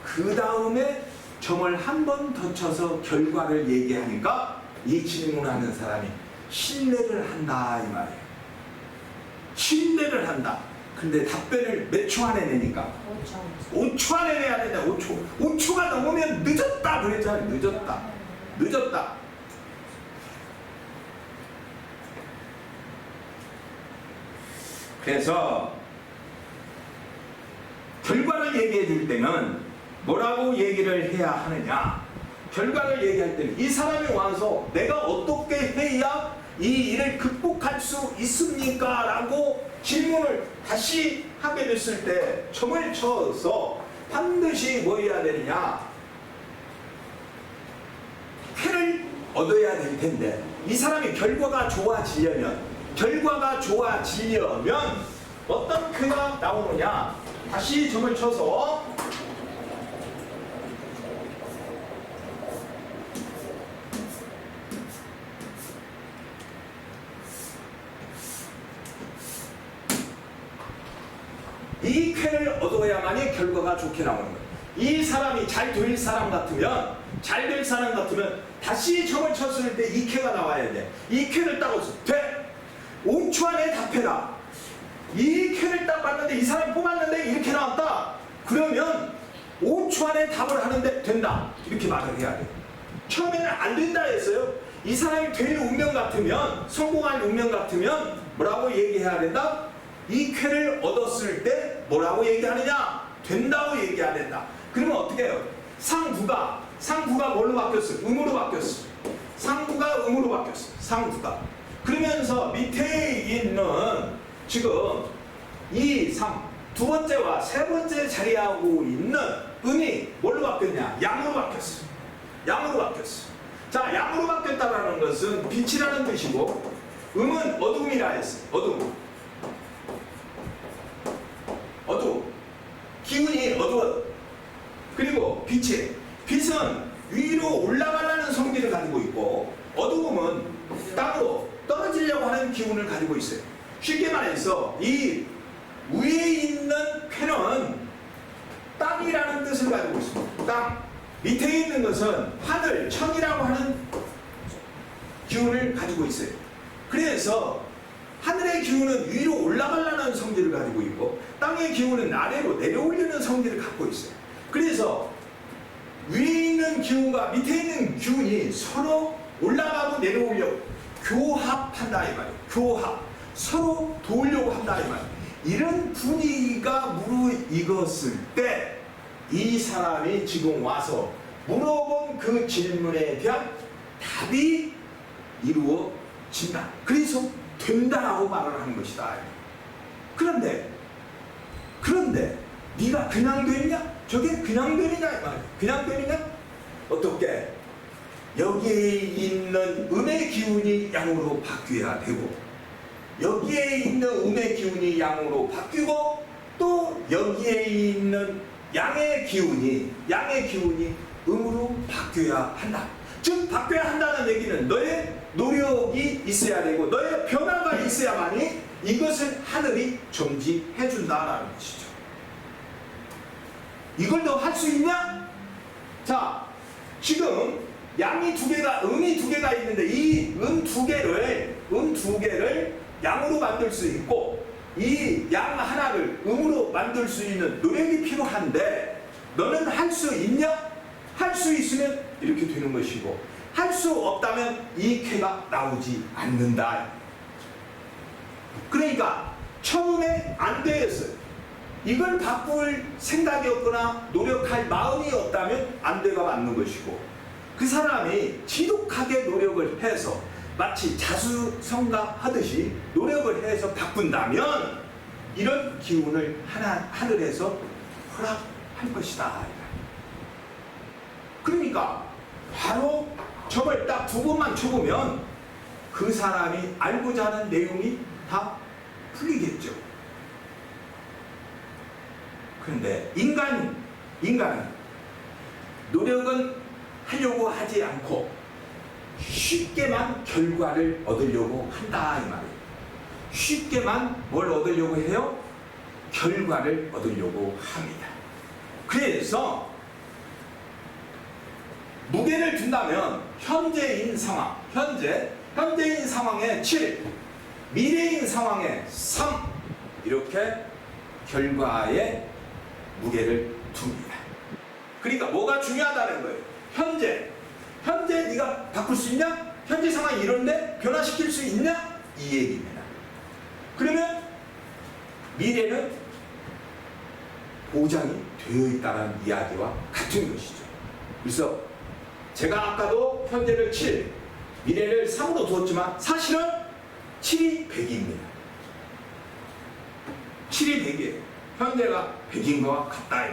그 다음에 점을 한 번 더 쳐서 결과를 얘기하니까 이 질문하는 사람이 신뢰를 한다 이 말이에요. 신뢰를 한다. 근데 답변을 몇 초 안에 내니까 5초 안에 내야 된다. 5초가 넘으면 늦었다 그랬잖아요. 늦었다. 그래서 결과를 얘기해 줄 때는 뭐라고 얘기를 해야 하느냐? 결과를 얘기할 때는 이 사람이 와서 내가 어떻게 해야 이 일을 극복할 수 있습니까? 라고 질문을 다시 하게 됐을 때 점을 쳐서 반드시 뭐 해야 되느냐? 쾌를 얻어야 될 텐데 이 사람이 결과가 좋아지려면 어떤 쾌가 나오느냐? 다시 점을 쳐서 이 쾌를 얻어야만이 결과가 좋게 나오는 거예요. 이 사람이 잘 될 사람 같으면 다시 점을 쳤을 때 이 쾌가 나와야 돼. 이 쾌를 딱 얻어서 돼. 5초 안에 답해라. 이 쾌를 딱 봤는데 이 사람이 뽑았는데 이렇게 나왔다. 그러면 5초 안에 답을 하는데 된다. 이렇게 말을 해야 돼. 처음에는 안 된다 했어요. 이 사람이 될 운명 같으면, 성공할 운명 같으면 뭐라고 얘기해야 된다? 이 쾌를 얻었을 때 뭐라고 얘기하느냐? 된다고 얘기해야 된다. 그러면 어떻게 해요? 상부가 뭘로 바뀌었어? 음으로 바뀌었어. 상부가 음으로 바뀌었어. 상부가. 그러면서 밑에 있는 지금 2, 3, 두 번째와 세 번째 자리하고 있는 음이 뭘로 바뀌었냐? 양으로 바뀌었어. 자, 양으로 바뀌었다는 것은 빛이라는 뜻이고, 음은 어둠이라 했어. 어둠. 기운이 어두워. 그리고 빛은 위로 올라가려는 성질을 가지고 있고, 어두움은 땅으로 떨어지려고 하는 기운을 가지고 있어요. 쉽게 말해서 이 위에 있는 쾌는 땅이라는 뜻을 가지고 있습니다. 땅. 밑에 있는 것은 하늘, 천이라고 하는 기운을 가지고 있어요. 그래서 하늘의 기운은 위로 올라가려는 성질을 가지고 있고, 땅의 기운은 아래로 내려오려는 성질을 갖고 있어요. 그래서 위에 있는 기운과 밑에 있는 기운이 서로 올라가고 내려오려고 교합한다 이 말이에요. 교합. 서로 도우려고 한다 이 말이에요. 이런 분위기가 무르익었을 때 이 사람이 지금 와서 물어본 그 질문에 대한 답이 이루어진다. 그래서 된다라고 말을 하는 것이다. 그런데 네가 그냥 되느냐? 저게 그냥 되느냐? 그냥 되느냐? 어떻게? 여기에 있는 음의 기운이 양으로 바뀌어야 되고, 여기에 있는 음의 기운이 양으로 바뀌고, 또 여기에 있는 양의 기운이 음으로 바뀌어야 한다. 즉 바뀌어야 한다는 얘기는 너의 노력이 있어야 되고 너의 변화가 있어야만이 이것을 하늘이 점지해 준다라는 것이죠. 이걸 너 할 수 있냐? 자, 지금 음이 두 개가 있는데 이 음 두 개를 양으로 만들 수 있고, 이 양 하나를 음으로 만들 수 있는 노력이 필요한데 너는 할 수 있냐? 할 수 있으면 이렇게 되는 것이고, 할 수 없다면 이 쾌가 나오지 않는다. 그러니까 처음에 안 되었어요. 이걸 바꿀 생각이 없거나 노력할 마음이 없다면 안 돼가 맞는 것이고, 그 사람이 지독하게 노력을 해서 마치 자수성가하듯이 노력을 해서 바꾼다면 이런 기운을 하늘에서 허락할 것이다. 그러니까 바로 점을 딱 2번만 쳐보면 그 사람이 알고자 하는 내용이 다 풀리겠죠. 그런데 인간은 노력은 하려고 하지 않고 쉽게만 결과를 얻으려고 한다 이 말이에요. 쉽게만 뭘 얻으려고 해요? 결과를 얻으려고 합니다. 그래서 무게를 둔다면 현재인 상황, 현재인 상황에 7, 미래인 상황에 3 이렇게 결과에 무게를 둡니다. 그러니까 뭐가 중요하다는 거예요? 현재 네가 바꿀 수 있냐? 현재 상황이 이런데 변화시킬 수 있냐? 이 얘기입니다. 그러면 미래는 보장이 되어 있다는 이야기와 같은 것이죠. 그래서 제가 아까도 현재를 7, 미래를 3으로 두었지만 사실은 7이 100입니다. 7이 100이에요. 현재가 100인 것과 같다.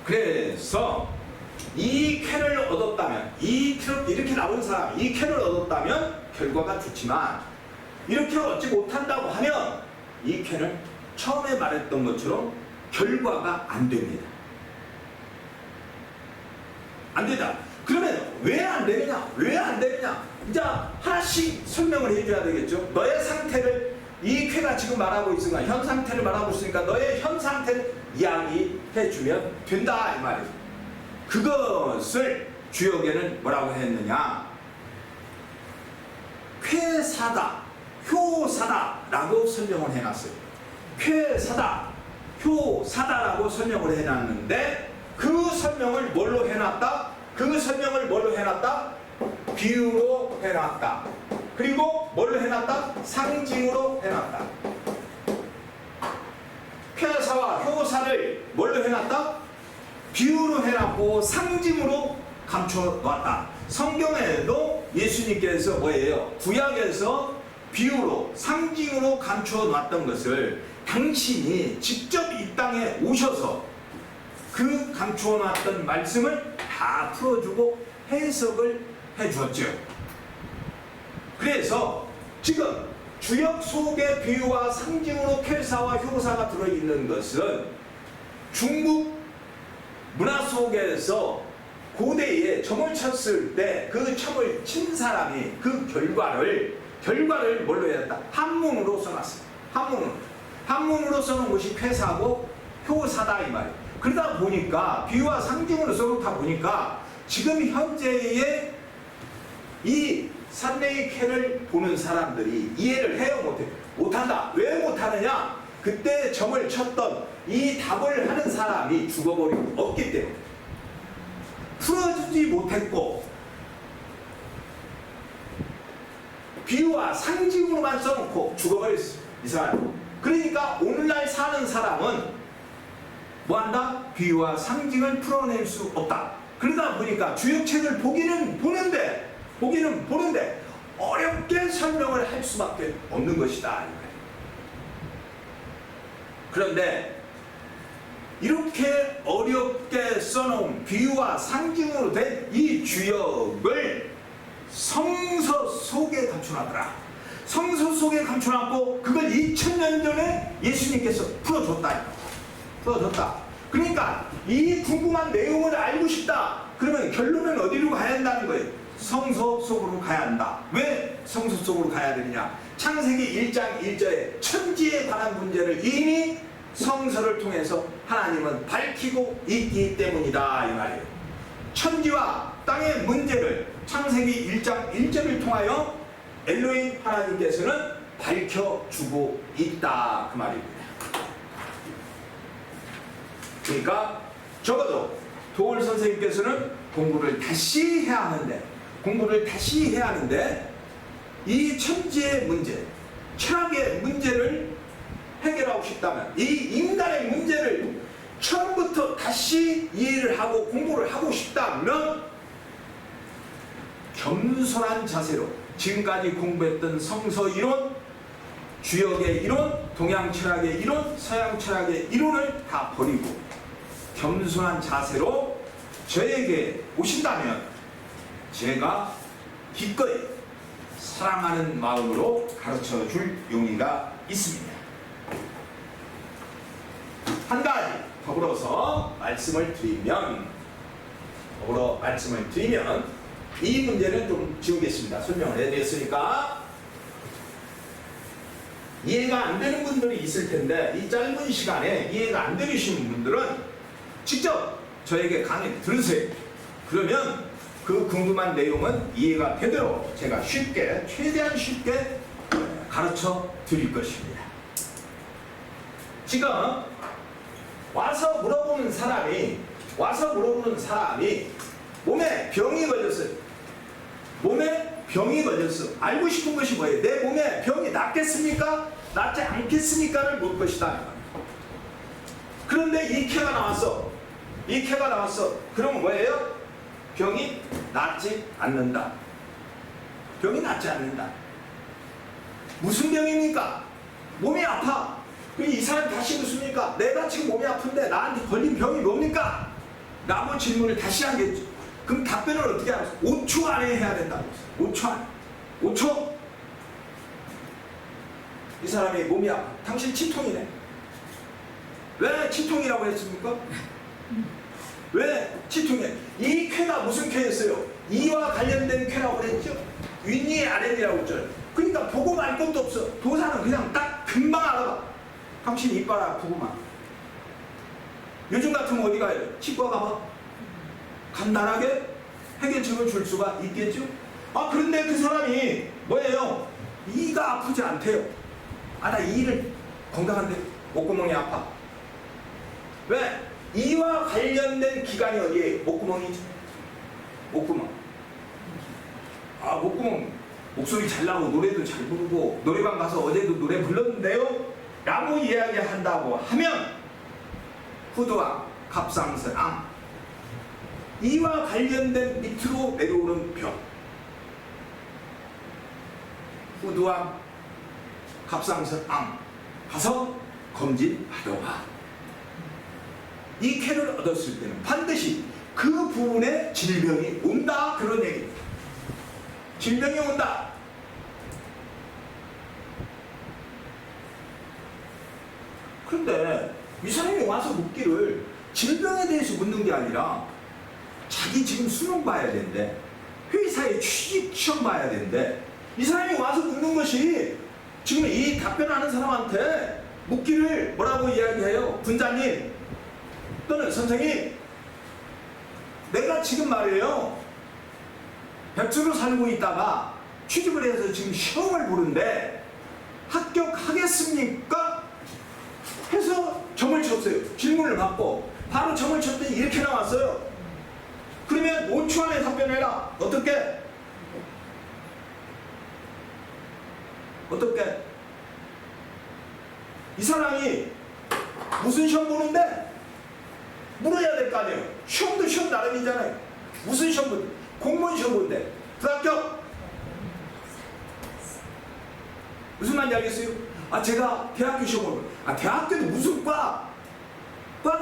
그래서 이 쾌를 얻었다면, 이렇게 나온 사람, 이 쾌를 얻었다면 결과가 좋지만 이렇게 얻지 못한다고 하면 이 쾌는 처음에 말했던 것처럼 결과가 안 됩니다. 안 된다. 그러면 왜 안 되느냐? 왜 안 되느냐? 이제 하나씩 설명을 해줘야 되겠죠. 너의 상태를, 이 쾌가 지금 말하고 있으니까 현 상태를 말하고 있으니까 너의 현 상태를 이야기해주면 된다 이 말이에요. 그것을 주역에는 뭐라고 했느냐? 쾌사다, 효사다라고 설명을 해놨어요. 쾌사다, 효사다라고 설명을 해놨는데 그 설명을 뭘로 해놨다? 비유로 해놨다. 그리고 뭘로 해놨다? 상징으로 해놨다. 쾌사와 효사를 뭘로 해놨다? 비유로 해놨고 상징으로 감춰놨다. 성경에도 예수님께서 뭐예요? 구약에서 비유로 상징으로 감춰놨던 것을 당신이 직접 이 땅에 오셔서 그 감춰놨던 말씀을 다 풀어주고 해석을 해주었죠. 그래서 지금 주역 속에 비유와 상징으로 쾌사와 효사가 들어있는 것은 중국 문화 속에서 고대에 점을 쳤을 때 그 점을 친 사람이 그 결과를 뭘로 해놨다? 한문으로 써놨어요. 한문으로 써놓은 것이 쾌사고 효사다 이 말이에요. 그러다 보니까 비유와 상징으로 써놓다 보니까 지금 현재의 이 산내의 쾌를 보는 사람들이 이해를 해요 못한다. 왜 못하느냐? 그때 점을 쳤던 이 답을 하는 사람이 죽어버리고 없기 때문에 풀어주지 못했고 비유와 상징으로만 써놓고 죽어버렸어요 이 사람. 그러니까 오늘날 사는 사람은 뭐한다? 비유와 상징을 풀어낼 수 없다. 그러다 보니까 주역책을 보기는 보는데 어렵게 설명을 할 수밖에 없는 것이다. 그런데 이렇게 어렵게 써놓은 비유와 상징으로 된 이 주역을 성서 속에 감춰놨더라. 성서 속에 감춰놨고 그걸 2000년 전에 예수님께서 풀어줬다. 그러니까 이 궁금한 내용을 알고 싶다. 그러면 결론은 어디로 가야 한다는 거예요? 성서 속으로 가야 한다. 왜 성서 속으로 가야 되느냐? 창세기 1장 1절에 천지에 관한 문제를 이미 성서를 통해서 하나님은 밝히고 있기 때문이다 이 말이에요. 천지와 땅의 문제를 창세기 1장 1절을 통하여 엘로힘 하나님께서는 밝혀주고 있다 그 말입니다. 그러니까 적어도 도울 선생님께서는 공부를 다시 해야 하는데 이 천지의 문제, 철학의 문제를 해결하고 싶다면, 이 인간의 문제를 처음부터 다시 이해를 하고 공부를 하고 싶다면 겸손한 자세로 지금까지 공부했던 성서 이론, 주역의 이론, 동양 철학의 이론, 서양 철학의 이론을 다 버리고 겸손한 자세로 저에게 오신다면 제가 기꺼이 사랑하는 마음으로 가르쳐 줄 용의가 있습니다. 한 가지 더불어서 말씀을 드리면 이 문제는 좀 지우겠습니다. 설명을 해드렸으니까. 이해가 안 되는 분들이 있을 텐데 이 짧은 시간에 이해가 안 되시는 분들은 직접 저에게 강의 들으세요. 그러면 그 궁금한 내용은 이해가 되도록 제가 쉽게, 최대한 쉽게 가르쳐 드릴 것입니다. 지금 와서 물어보는 사람이 몸에 병이 걸렸어요. 몸에 병이 걸렸어. 알고 싶은 것이 뭐예요? 내 몸에 병이 낫겠습니까? 낫지 않겠습니까를 묻을 것이다. 그런데 이 캐가 나왔어. 그럼 뭐예요? 병이 낫지 않는다. 무슨 병입니까? 몸이 아파. 이 사람이 다시 묻습니까? 내가 지금 몸이 아픈데 나한테 걸린 병이 뭡니까? 라고 질문을 다시 하겠죠. 그럼 답변을 어떻게 하겠어? 5초 안에 해야 된다고 했어요. 5초 안에. 5초? 이 사람이 몸이 아파. 당신 치통이네. 왜 치통이라고 했습니까? 왜 치통이야? 이 쾌가 무슨 쾌였어요? 이와 관련된 쾌라고 그랬죠? 윗니 아랫니라고 했죠. 그러니까 보고 말 것도 없어. 도사는 그냥 딱 금방 알아봐. 당신 이빨 아프구만. 요즘 같으면 어디 가요? 치과 가봐. 간단하게 해결책을 줄 수가 있겠죠? 그런데 그 사람이 뭐예요? 이가 아프지 않대요. 나 이를 건강한데 목구멍이 아파. 왜? 이와 관련된 기관이 어디에요? 목구멍이죠. 목구멍. 목구멍. 목소리 잘 나고 노래도 잘 부르고 노래방 가서 어제도 노래 불렀는데요? 라고 이야기한다고 하면 후두암, 갑상선암, 이와 관련된 밑으로 내려오는 병, 후두암, 갑상선암 가서 검진받아봐. 이 쾌를 얻었을 때는 반드시 그 부분에 질병이 온다, 그런 얘기입니다. 질병이 온다. 그런데 이 사람이 와서 묻기를 질병에 대해서 묻는 게 아니라 자기 지금 수능 봐야 되는데, 회사에 취직 시험 봐야 되는데, 이 사람이 와서 묻는 것이 지금 이 답변하는 사람한테 묻기를 뭐라고 이야기해요? 분자님 또는 선생님, 내가 지금 말이에요, 백수로 살고 있다가 취직을 해서 지금 시험을 보는데 합격하겠습니까? 해서 점을 쳤어요. 질문을 받고 바로 점을 쳤더니 이렇게 나왔어요. 그러면 5초 안에 답변해라. 어떻게? 이 사람이 무슨 시험 보는데 물어야 될 거 아니에요. 시험도 시험 나름이잖아요. 무슨 시험 보는데? 공무원 시험 보는데 불합격? 무슨 말인지 알겠어요? 제가 대학교 시험 보는 거. 대학교도 무슨 과가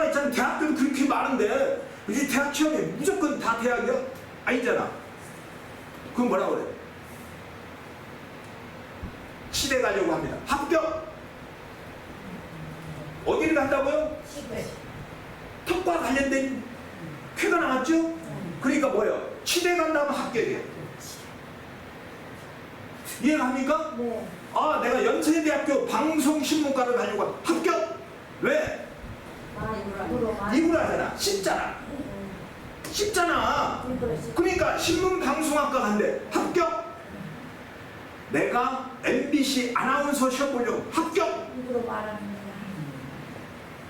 있잖아요. 대학교도 그렇게 많은데 이제 대학 시험에 무조건 다 대학이야? 아니잖아. 그럼 뭐라고 그래? 치대 가려고 합니다. 합격? 어디를 간다고요? 턱과 관련된 쾌가 나왔죠? 그러니까 뭐예요? 치대 간다면 합격이에요. 이해갑니까? 네. 내가 연세대학교 방송신문과를 가려고 합격? 왜? 이구라잖아. 쉽잖아. 그러니까 신문방송학과 간대. 합격? 내가 MBC 아나운서 시험 보려고 합격?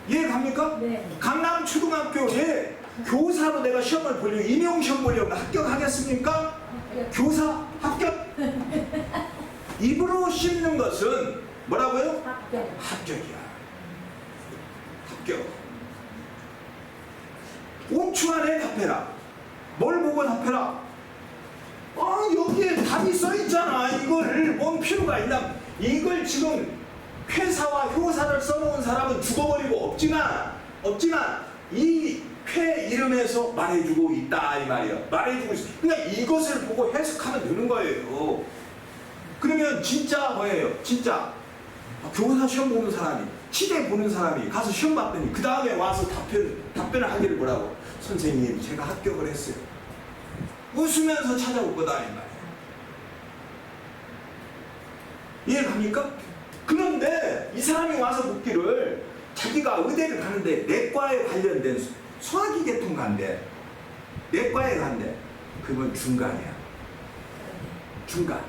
이해갑니까? 네. 강남초등학교에 교사로 내가 시험을 보려고, 임용시험 보려고 합격하겠습니까? 교사 합격? 입으로 씹는 것은 뭐라고요? 합격. 합격이야. 합격. 5초 안에 답해라. 뭘 보고 답해라? 여기에 답이 써있잖아. 이걸 뭔 필요가 있나? 이걸 지금 회사와 효사를 써놓은 사람은 죽어버리고 없지만 이 회 이름에서 말해주고 있다 이 말이야. 말해주고 있어. 그러니까 이것을 보고 해석하면 되는 거예요. 그러면 진짜 뭐예요? 진짜 교사 시험 보는 사람이, 치대 보는 사람이 가서 시험 봤더니 그 다음에 와서 답변을 하기를 뭐라고? 선생님, 제가 합격을 했어요. 웃으면서 찾아올 거다 이 말이야. 이해갑니까? 그런데 이 사람이 와서 묻기를 자기가 의대를 가는데 내과에 관련된 소화기 계통 간대. 내과에 간대. 그건 중간이야. 중간.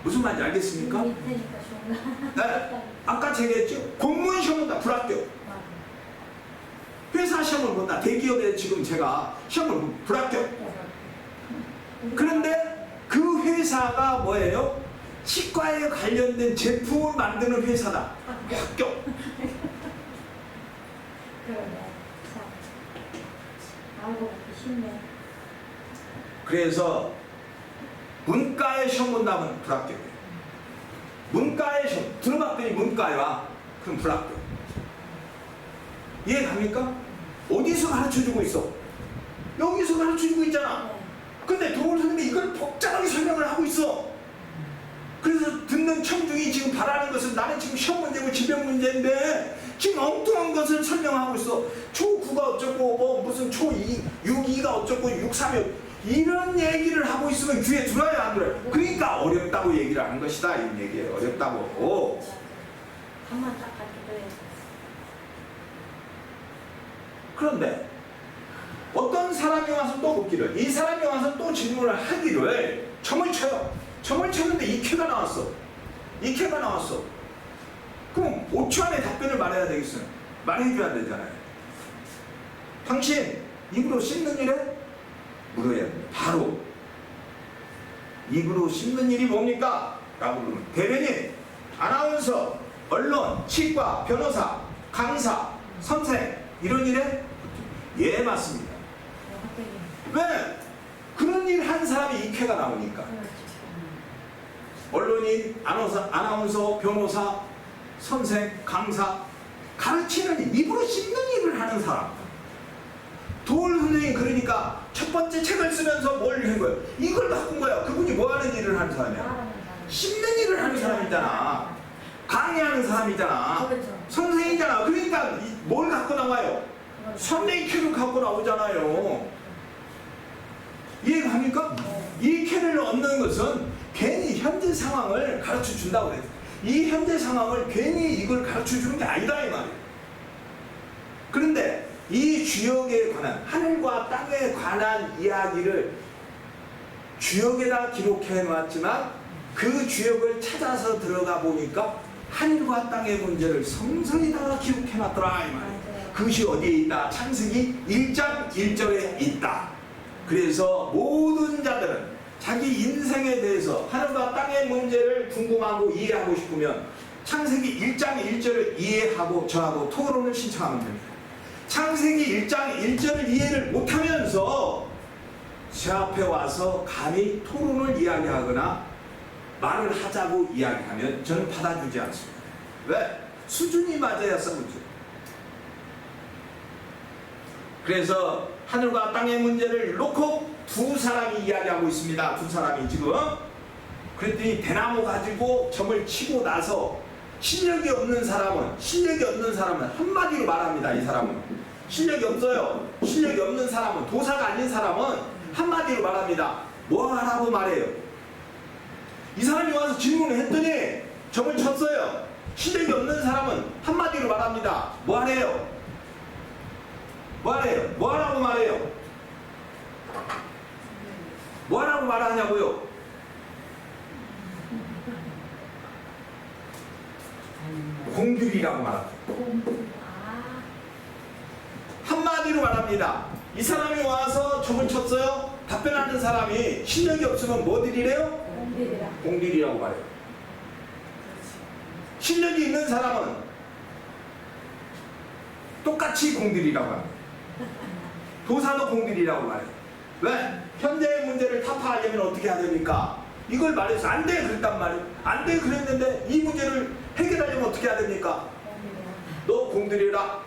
무슨 말인지 알겠습니까? 밑에니까 중간. 네. 아까 제가 했죠? 공무원 시험 본다 불합격. 회사 시험을 본다. 대기업에 지금 제가 시험을 본다. 불합격. 그런데 그 회사가 뭐예요? 치과에 관련된 제품을 만드는 회사다. 합격. 그러네. 알고 보기 쉽네. 그래서 문과에 시험 본다면 불합격이에요. 문과에 시험 들어봤더니 문과에 와. 그럼 불합격. 이해 갑니까? 어디서 가르쳐주고 있어? 여기서 가르쳐주고 있잖아. 근데 도울 선생님이 이걸 복잡하게 설명을 하고 있어. 그래서 듣는 청중이 지금 바라는 것은 나는 지금 시험 문제고 지병 문제인데 지금 엉뚱한 것을 설명하고 있어. 초9가 어쩌고 뭐 무슨 초2, 6.2가 어쩌고 6.3이 이런 얘기를 하고 있으면 귀에 들어요 안 들어요? 그러니까 어렵다고 얘기를 하는 것이다 이런 얘기예요. 어렵다고. 한번 딱 기도해. 그런데 어떤 사람이 와서 또 묻기를, 이 사람이 와서 또 질문을 하기를 점을 쳐요. 점을 쳤는데 2K가 나왔어. 2K가 나왔어. 그럼 5초 안에 답변을 말해야 되겠어요. 말해줘야 되잖아요. 당신 입으로 씹는 일에 물어야 됩니다. 바로 입으로 씹는 일이 뭡니까? 라고 그러면 대변인, 아나운서, 언론, 치과, 변호사, 강사, 선생 이런 일에 예 맞습니다. 왜? 그런 일 한 사람이 2K가 나오니까. 언론인, 아나운서, 변호사, 선생, 강사, 가르치는 일, 입으로 씹는 일을 하는 사람. 도울 선생님 그러니까 첫 번째 책을 쓰면서 뭘 한 거예요? 이걸 바꾼 거야. 그분이 뭐 하는 일을 하는 사람이야? 씹는 일을 하는 사람이잖아. 강의하는 사람이잖아. 선생이잖아. 그러니까 뭘 갖고 나와요? 선생님 큐를 갖고 나오잖아요. 이해갑니까? 이 큐를 얻는 것은 괜히 현재 상황을 가르쳐 준다고 그래요. 이 현재 상황을 괜히 이걸 가르쳐 주는 게 아니다 이 말이에요. 그런데 이 주역에 관한, 하늘과 땅에 관한 이야기를 주역에다 기록해 놨지만 그 주역을 찾아서 들어가 보니까 하늘과 땅의 문제를 성성에다가 기록해 놨더라 이 말이에요. 그것이 어디에 있다? 창세기 1장 1절에 있다. 그래서 모든 자들은 자기 인생에 대해서 하늘과 땅의 문제를 궁금하고 이해하고 싶으면 창세기 1장 1절을 이해하고 저하고 토론을 신청하면 됩니다. 창세기 1장 1절을 이해를 못하면서 제 앞에 와서 감히 토론을 이야기하거나 말을 하자고 이야기하면 저는 받아주지 않습니다. 왜? 수준이 맞아야 싸우죠. 그래서 하늘과 땅의 문제를 놓고 두 사람이 이야기하고 있습니다. 두 사람이 지금. 그랬더니 대나무 가지고 점을 치고 나서 실력이 없는 사람은 한마디로 말합니다. 이 사람은 실력이 없어요. 실력이 없는 사람은, 도사가 아닌 사람은 한마디로 말합니다. 뭐 하라고 말해요? 이 사람이 와서 질문을 했더니 점을 쳤어요. 실력이 없는 사람은 한마디로 말합니다. 뭐 하래요? 뭐 하래요? 뭐 하라고 말해요? 뭐 하라고 말하냐고요? 공귤이라고 말합니다. 한마디로 말합니다. 이 사람이 와서 점을 쳤어요. 답변하는 사람이 실력이 없으면 뭐 드리래요? 공들이라. 공들이라고 말해요. 실력이 있는 사람은 똑같이 공들이라고 합니다. 도사도 공들이라고 말해요. 왜? 현재의 문제를 타파하려면 어떻게 해야 됩니까? 이걸 말해서 안 돼 그랬단 말이에요. 안 돼 그랬는데 이 문제를 해결하려면 어떻게 해야 됩니까? 공들이라. 너 공들이라.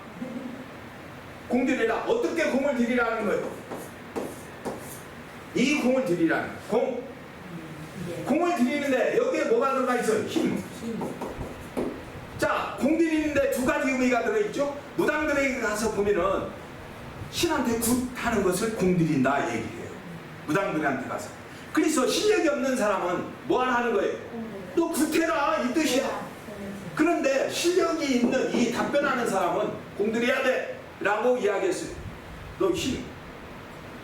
공들이라. 어떻게 공을 들이라는 거예요? 이 공을 들이라는 공. 공을 들이는데 여기에 뭐가 들어가 있어요? 힘. 자, 공 들이는데 두 가지 의미가 들어있죠? 무당들에게 가서 보면은 신한테 굿하는 것을 공 들인다 얘기해요. 무당들한테 가서. 그래서 실력이 없는 사람은 뭐 하는 거예요? 너 굿해라 이 뜻이야. 그런데 실력이 있는 이 답변하는 사람은 공들여야 돼 라고 이야기했어요. 너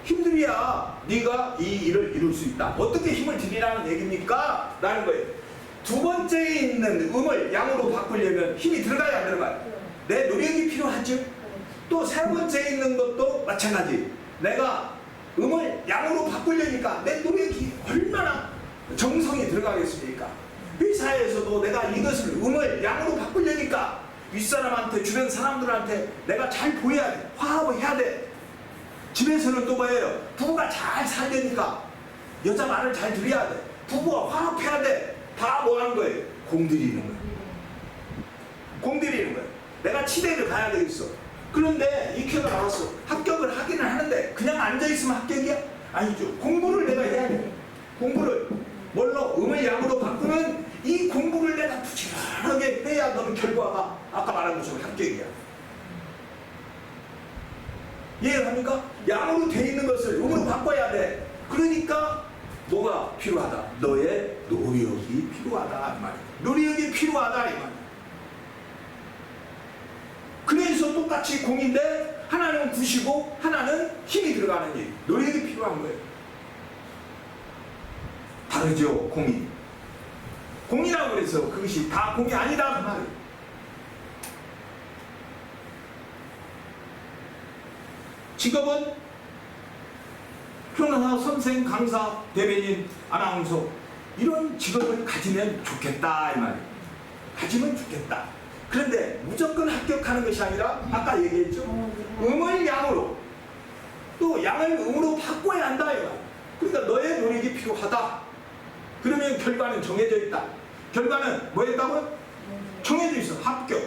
힘들이야 네가 이 일을 이룰 수 있다. 어떻게 힘을 들이라는 얘기입니까? 라는 거예요. 두 번째에 있는 음을 양으로 바꾸려면 힘이 들어가야 안 들어가요? 내 노력이 필요하죠. 또 세 번째에 있는 것도 마찬가지. 내가 음을 양으로 바꾸려니까 내 노력이 얼마나 정성이 들어가겠습니까? 회사에서도 내가 이것을 음을 양으로 바꾸려니까 윗사람한테 주변 사람들한테 내가 잘 보여야 돼. 화합을 해야 돼. 집에서는 또 뭐예요? 부부가 잘 살려니까 여자 말을 잘 들어야 돼. 부부가 화합해야 돼. 다 뭐 하는 거예요? 공들이는 거예요. 공들이는 거예요. 내가 치대를 가야 되겠어. 그런데 이케가 나왔어. 합격을 하기는 하는데 그냥 앉아있으면 합격이야? 아니죠. 공부를 내가 해야 돼. 공부를 뭘로? 음을 양으로 바꾸는 이 공부를 내가 부지런하게 해야 너는 결과가 아까 말한 것처럼 합격이야. 이해합니까? 양으로 돼 있는 것을 음으로 바꿔야 돼. 그러니까 뭐가 필요하다? 너의 노력이 필요하다 이 말이야. 노력이 필요하다 이 말이야. 그래서 똑같이 공인데 하나는 굿이고 하나는 힘이 들어가는 일. 노력이 필요한 거예요. 다르죠 공이. 공이라고 그래서 그것이 다 공이 아니다 그 말이에요. 직업은 변호사, 선생, 강사, 대변인, 아나운서 이런 직업을 가지면 좋겠다 이 말이에요. 가지면 좋겠다. 그런데 무조건 합격하는 것이 아니라 아까 얘기했죠. 음을 양으로 또 양을 음으로 바꿔야 한다 이 말이에요. 그러니까 너의 노력이 필요하다. 그러면 결과는 정해져 있다. 결과는 뭐였다고요? 정해져 있어. 합격.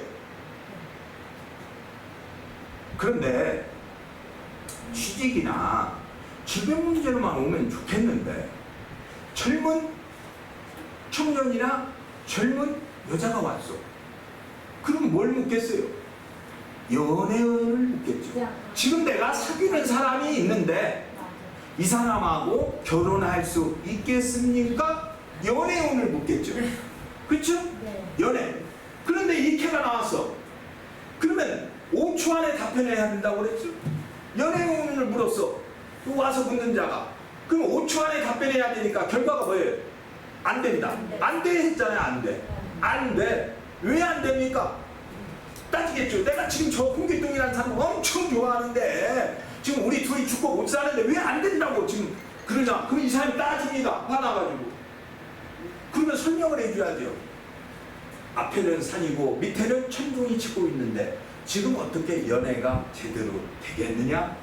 그런데 취직이나 질병 문제로만 오면 좋겠는데 젊은 청년이나 젊은 여자가 왔어. 그럼 뭘 묻겠어요? 연애운을 묻겠죠. 지금 내가 사귀는 사람이 있는데 이 사람하고 결혼할 수 있겠습니까? 연애운을 묻겠죠. 그렇죠? 연애. 그런데 이케가 나왔어. 그러면 5초 안에 답변해야 된다고 그랬죠? 연애운을 물었어. 또 와서 묻는 자가. 그럼 5초 안에 답변해야 되니까 결과가 뭐예요? 안 된다. 안 돼 했잖아요. 안 돼. 안 돼. 왜 안 됩니까? 따지겠죠. 내가 지금 저 홍길동이라는 사람 엄청 좋아하는데 지금 우리 둘이 죽고 못 사는데 왜 안 된다고 지금 그러냐? 그럼 이 사람이 따집니다. 화나가지고. 그러면 설명을 해줘야죠. 앞에는 산이고 밑에는 천둥이 치고 있는데 지금 어떻게 연애가 제대로 되겠느냐?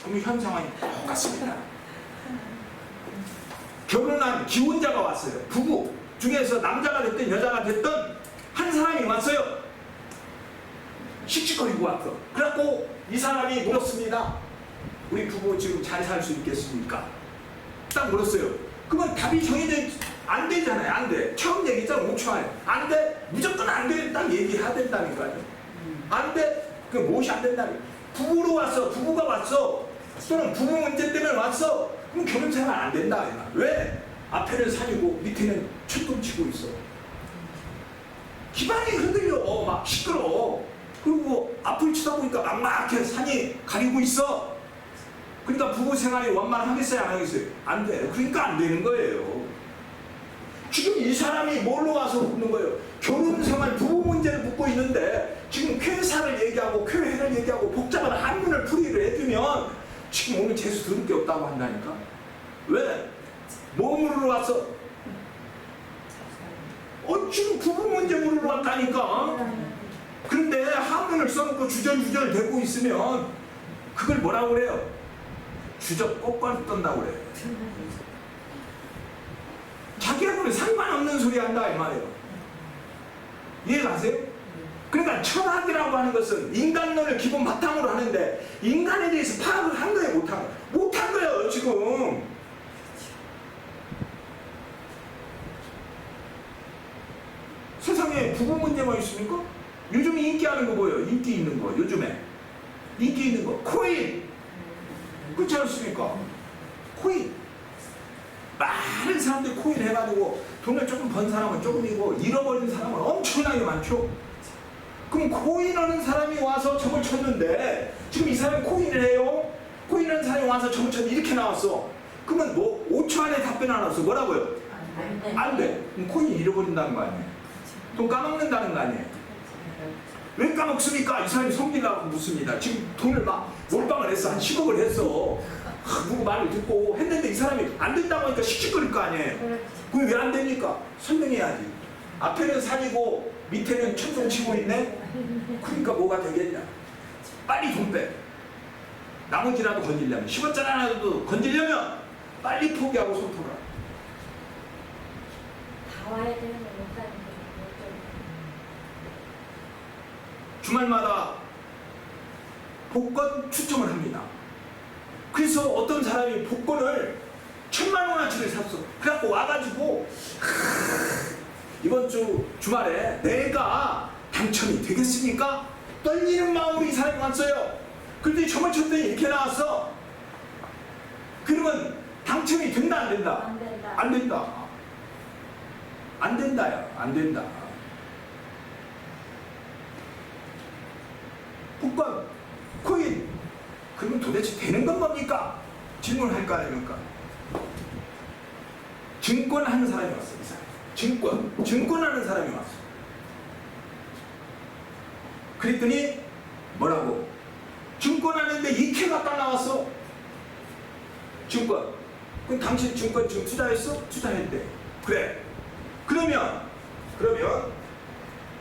그럼 현 상황이 똑같습니다. 결혼한 기혼자가 왔어요. 부부 중에서 남자가 됐든 여자가 됐든 한 사람이 왔어요. 씩씩거리고 왔어. 그래갖고 이 사람이 물었습니다. 우리 부부 지금 잘 살 수 있겠습니까? 딱 물었어요. 그러면 답이 정해져 안 되잖아요. 안 돼. 처음 얘기했잖아. 5초 안에. 안 돼. 무조건 안 돼. 딱 얘기해야 된다니까요. 안 돼. 그 무엇이 안 된다니. 부부로 왔어. 부부가 왔어. 또는 부부 문제 때문에 왔어. 그럼 결혼 생활 안 된다. 왜? 앞에는 산이고 밑에는 천둥 치고 있어. 기반이 흔들려. 막 시끄러워. 그리고 앞을 쳐다보니까 막막해. 산이 가리고 있어. 그러니까 부부 생활이 원만하겠어요? 안 하겠어요? 안 돼. 그러니까 안 되는 거예요. 지금 이 사람이 뭘로 와서 묻는 거예요? 결혼 생활 부부 문제를 묻고 있는데 지금 쾌사를 얘기하고 쾌회를 얘기하고 복잡한 한문을 풀이를 해주면 지금 오늘 재수 들을 게 없다고 한다니까. 왜? 뭐 물으러 왔어? 지금 부부 문제 물으러 왔다니까. 그런데 한문을 써놓고 주절주절 대고 있으면 그걸 뭐라고 그래요? 주접 꽃갈 떤다고 그래요. 자기하고는 상관없는 소리 한다 이 말이에요. 이해가세요? 그러니까 철학이라고 하는 것은 인간론을 기본 바탕으로 하는데 인간에 대해서 파악을 한 거예요? 못한 거예요 지금. 세상에 부부 문제만 있습니까? 요즘에 인기하는 거 뭐예요? 인기 있는 거 요즘에 인기 있는 거 코인. 그렇지 않습니까? 코인. 많은 사람들이 코인 해가지고 돈을 조금 번 사람은 조금이고 잃어버린 사람은 엄청나게 많죠. 그럼 코인하는 사람이 와서 점을 쳤는데 지금 이 사람이 코인을 해요? 코인하는 사람이 와서 점을 쳤는데 이렇게 나왔어. 그러면 뭐 5초 안에 답변 안 왔어. 뭐라고요? 안 돼. 그럼 코인 잃어버린다는 거 아니에요? 돈 까먹는다는 거 아니에요? 왜 까먹습니까? 이 사람이 성질나고 묻습니다. 지금 돈을 막 몰빵을 했어. 한 10억을 했어. 누구 말을 듣고 했는데 이 사람이 안 된다고 하니까 씩씩거릴 거 아니에요? 그럼 왜 안 됩니까? 설명해야지. 앞에는 산이고 밑에는 천둥 치고 있네? 그러니까 뭐가 되겠냐? 빨리 돈 빼. 나머지라도 건지려면 10원짜리 하나도 건지려면 빨리 포기하고 손 풀어라. 다 와야 되는 거 못하는 거. 주말마다 복권 추첨을 합니다. 그래서 어떤 사람이 복권을 10,000원어치를 샀어. 그래갖고 와가지고 이번 주 주말에 내가 당첨이 되겠습니까? 떨리는 마음으로 이 사람이 왔어요. 그런데 점을 쳤더니 이렇게 나왔어. 그러면 당첨이 된다 안 된다? 안 된다. 안 된다. 안 된다요. 안 된다. 복권, 코인, 그러면 도대체 되는 건 뭡니까? 질문할까 아닙니까? 증권하는 사람이 왔어. 이 사람. 증권하는 사람이 왔어. 그랬더니 뭐라고? 증권하는데 이케가 딱 나왔어. 증권. 그럼 당신 증권 지금 투자했어? 투자했대. 그래. 그러면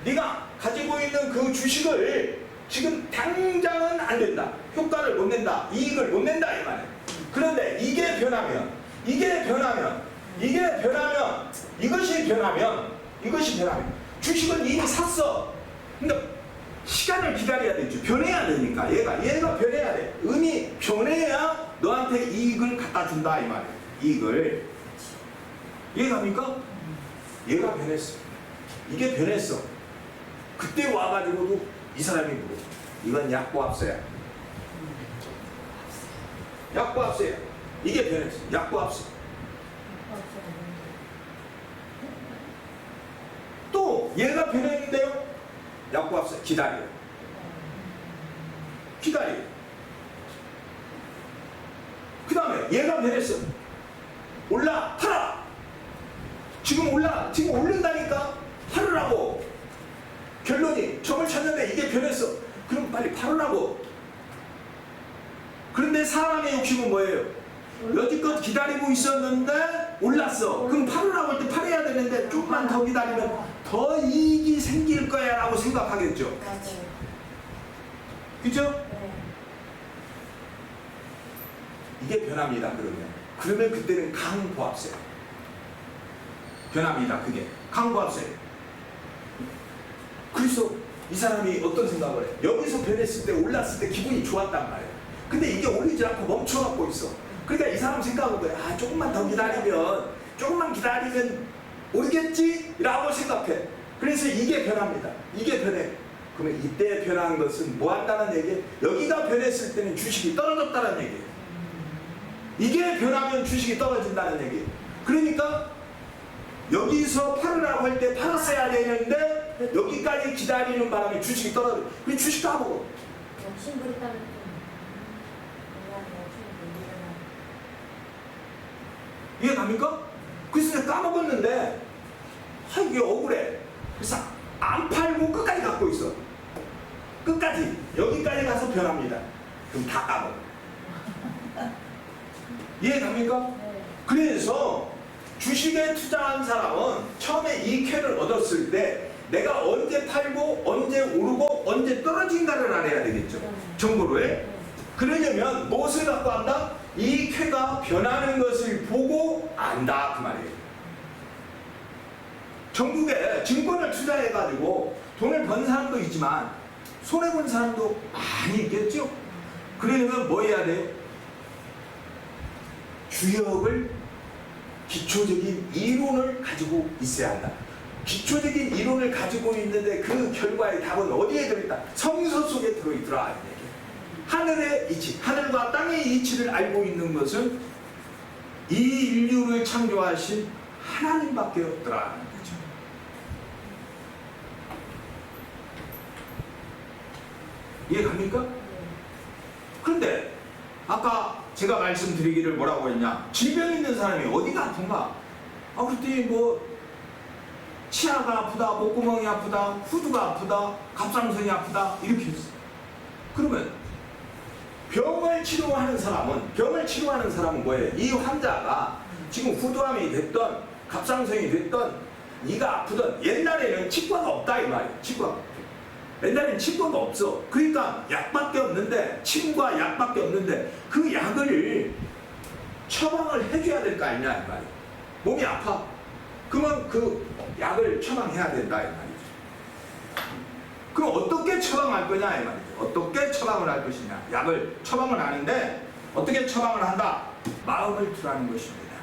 네가 가지고 있는 그 주식을 지금 당장은 안 된다. 효과를 못 낸다. 이익을 못 낸다 이 말이야. 그런데 이게 변하면 이것이 변하면 주식은 이미 샀어. 근데 시간을 기다려야 되죠. 변해야 되니까 얘가 변해야 돼. 음이 변해야 너한테 이익을 갖다 준다 이 말이야. 이익을. 이해갑니까? 얘가 변했어. 이게 변했어. 그때 와가지고도 이 사람이 물어. 이건 약보합서야. 약보합서야. 이게 변했어. 약보합서. 또 얘가 변했는데요. 약보합서. 기다려. 그 다음에 얘가 변했어. 올라. 팔아. 지금 오른다니까. 팔으라고. 결론이 점을 쳤는데 이게 변했어. 그럼 빨리 팔으라고. 그런데 사람의 욕심은 뭐예요? 여지껏 기다리고 있었는데 올랐어. 그럼 팔으라고 할 때 팔아야 되는데 조금만 더 기다리면 더 이익이 생길 거야 라고 생각하겠죠. 맞아요. 그죠? 네. 이게 변합니다. 그러면 그때는 강보합세야. 변합니다. 그게 강보합세예요. 그래서 이 사람이 어떤 생각을 해? 여기서 변했을 때 올랐을 때 기분이 좋았단 말이에요. 근데 이게 올리지 않고 멈춰갖고 있어. 그러니까 이 사람 생각은 거야. 조금만 기다리면 오르겠지? 라고 생각해. 그래서 이게 변합니다. 이게 변해. 그러면 이때 변한 것은 뭐 한다는 얘기예요? 여기가 변했을 때는 주식이 떨어졌다는 얘기예요. 이게 변하면 주식이 떨어진다는 얘기예요. 그러니까 여기서 팔으라고 할 때 팔았어야 되는데 여기까지 기다리는 바람에 주식이 떨어져. 그 주식 까먹어. 욕심 부렸다는 이해 갑니까? 그래서 내가 까먹었는데 이게 억울해. 그래서 안 팔고 끝까지 갖고 있어. 끝까지 여기까지 가서 변합니다. 그럼 다 까먹어. 이해 갑니까? 네. 그래서 주식에 투자한 사람은 처음에 이익회를 얻었을 때 내가 언제 팔고 언제 오르고 언제 떨어진가를 알아야 되겠죠. 정보를. 네. 그러려면 무엇을 갖고 한다? 이익회가 변하는 것을 보고 안다 그 말이에요. 전국에 증권을 투자해가지고 돈을 번 사람도 있지만 손해본 사람도 많이 있겠죠. 그러려면 뭐 해야 돼요? 주역을 기초적인 이론을 가지고 있어야 한다. 기초적인 이론을 가지고 있는데 그 결과의 답은 어디에 들어있다? 성서 속에 들어있더라. 하는 얘기예요. 하늘의 이치, 하늘과 땅의 이치를 알고 있는 것은 이 인류를 창조하신 하나님밖에 없더라. 하는 거죠. 이해갑니까? 그런데 아까 제가 말씀드리기를 뭐라고 했냐? 질병 있는 사람이 어디가 아픈가? 그랬더니 뭐 치아가 아프다, 목구멍이 아프다, 후두가 아프다, 갑상선이 아프다 이렇게 했어. 그러면 병을 치료하는 사람은 뭐예요? 이 환자가 지금 후두암이 됐던 갑상선이 됐던 이가 아프던 옛날에는 치과가 없다 이 말이에요. 옛날에는 치과가 없어. 그러니까 약밖에 없는데, 침과 약밖에 없는데 그 약을 처방을 해줘야 될 거 아니냐 이 말이에요. 몸이 아파. 그러면 그 약을 처방해야 된다 이 말이죠. 그럼 어떻게 처방할 거냐 이 말이죠. 어떻게 처방을 할 것이냐. 약을 처방을 하는데 어떻게 처방을 한다? 마음을 두라는 것입니다.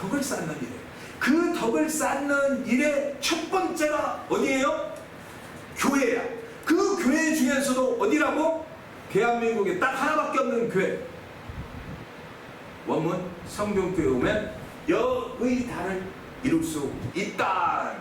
덕을 쌓는 일에. 그 덕을 쌓는 일의 첫 번째가 어디예요? 교회야. 그 교회 중에서도 어디라고? 대한민국에 딱 하나밖에 없는 교회. 원문 성경교회 오면 여의 단을 이룰 수 있다.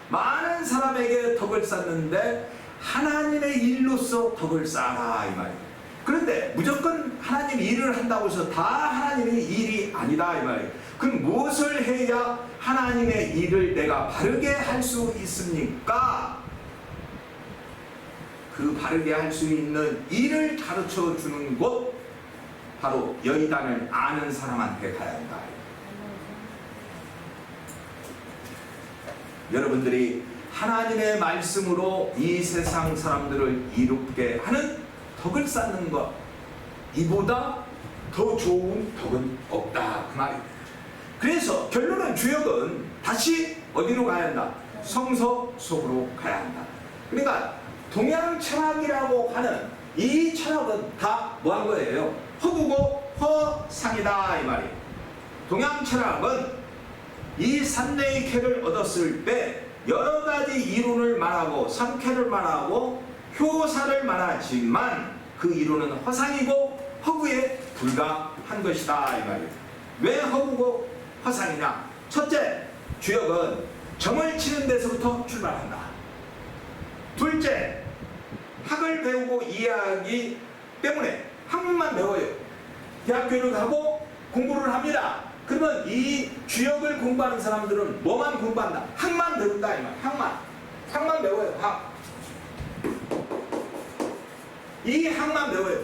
많은 사람에게 덕을 쌓는데 하나님의 일로서 덕을 쌓아라 이 말이에요. 그런데 무조건 하나님 일을 한다고 해서 다 하나님의 일이 아니다 이 말이에요. 그럼 무엇을 해야 하나님의 일을 내가 바르게 할 수 있습니까? 그 바르게 할 수 있는 일을 가르쳐 주는 곳, 바로 여의단을 아는 사람한테 가야 한다. 여러분들이 하나님의 말씀으로 이 세상 사람들을 이롭게 하는 덕을 쌓는 것, 이보다 더 좋은 덕은 없다 그 말입니다. 그래서 결론은 주역은 다시 어디로 가야 한다? 성서 속으로 가야 한다. 그러니까 동양 철학이라고 하는 이 철학은 다 뭐 한 거예요? 허구고 허상이다 이 말이에요. 동양 철학은 이 삼내익회를 얻었을 때 여러 가지 이론을 말하고 삼쾌를 말하고 효사를 말하지만 그 이론은 허상이고 허구에 불과한 것이다 이 말이에요. 왜 허구고 허상이냐? 첫째, 주역은 점을 치는 데서부터 출발한다. 둘째, 학을 배우고 이해하기 때문에 학문만 배워요. 대학교를 가고 공부를 합니다. 그러면 이 주역을 공부하는 사람들은 뭐만 공부한다? 학만 배운다 이 말. 학만 배워요. 학. 이 학만 배워요.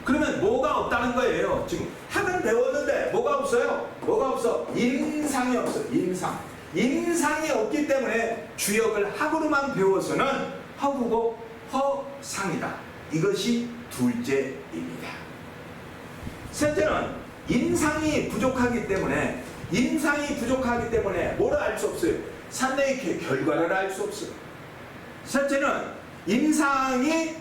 그러면 뭐가 없다는 거예요? 지금 학은 배웠는데 뭐가 없어요? 뭐가 없어? 인상이 없어요. 인상이 없기 때문에 주역을 학으로만 배워서는 허구고 허상이다. 이것이 둘째입니다. 셋째는 인상이 부족하기 때문에 뭐를 알 수 없어요? 삼내익회 결과를 알 수 없어요. 셋째는 임상이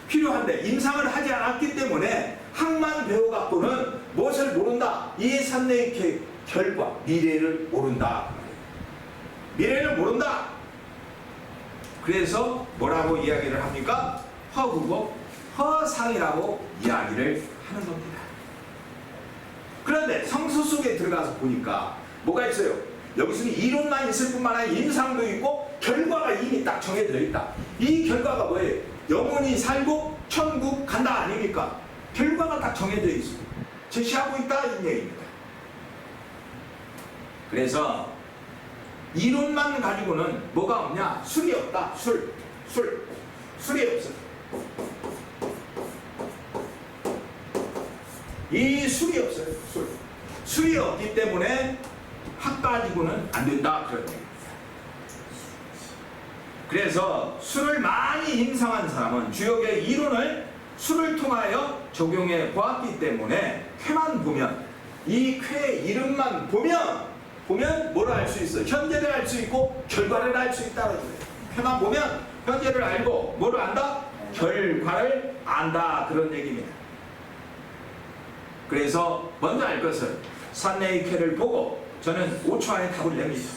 필요한데 임상을 하지 않았기 때문에 학만 배워갖고는 무엇을 모른다? 이 삼내익회 결과, 미래를 모른다. 미래를 모른다. 그래서 뭐라고 이야기를 합니까? 허구고 허상이라고 이야기를 하는 겁니다. 그런데 성서 속에 들어가서 보니까 뭐가 있어요? 여기서는 이론만 있을 뿐만 아니라 임상도 있고 결과가 이미 딱 정해져 있다. 이 결과가 뭐예요? 영원히 살고 천국 간다 아닙니까? 결과가 딱 정해져 있어. 제시하고 있다 이 얘기입니다. 그래서 이론만 가지고는 뭐가 없냐? 술이 없다. 술이 없어. 이 술이 없어요. 술이 없기 때문에 확 가지고는 안 된다 그런 얘기입니다. 그래서 술을 많이 임상한 사람은 주역의 이론을 술을 통하여 적용해 보았기 때문에 쾌만 보면 이 쾌 이름만 보면 뭐를 알 수 있어? 현재를 알 수 있고 결과를 알 수 있다는 거예요. 쾌만 보면 현재를 알고 뭐를 안다? 결과를 안다 그런 얘기입니다. 그래서 먼저 알 것은 산내의 쾌를 보고 저는 5초 안에 답을 냅니다.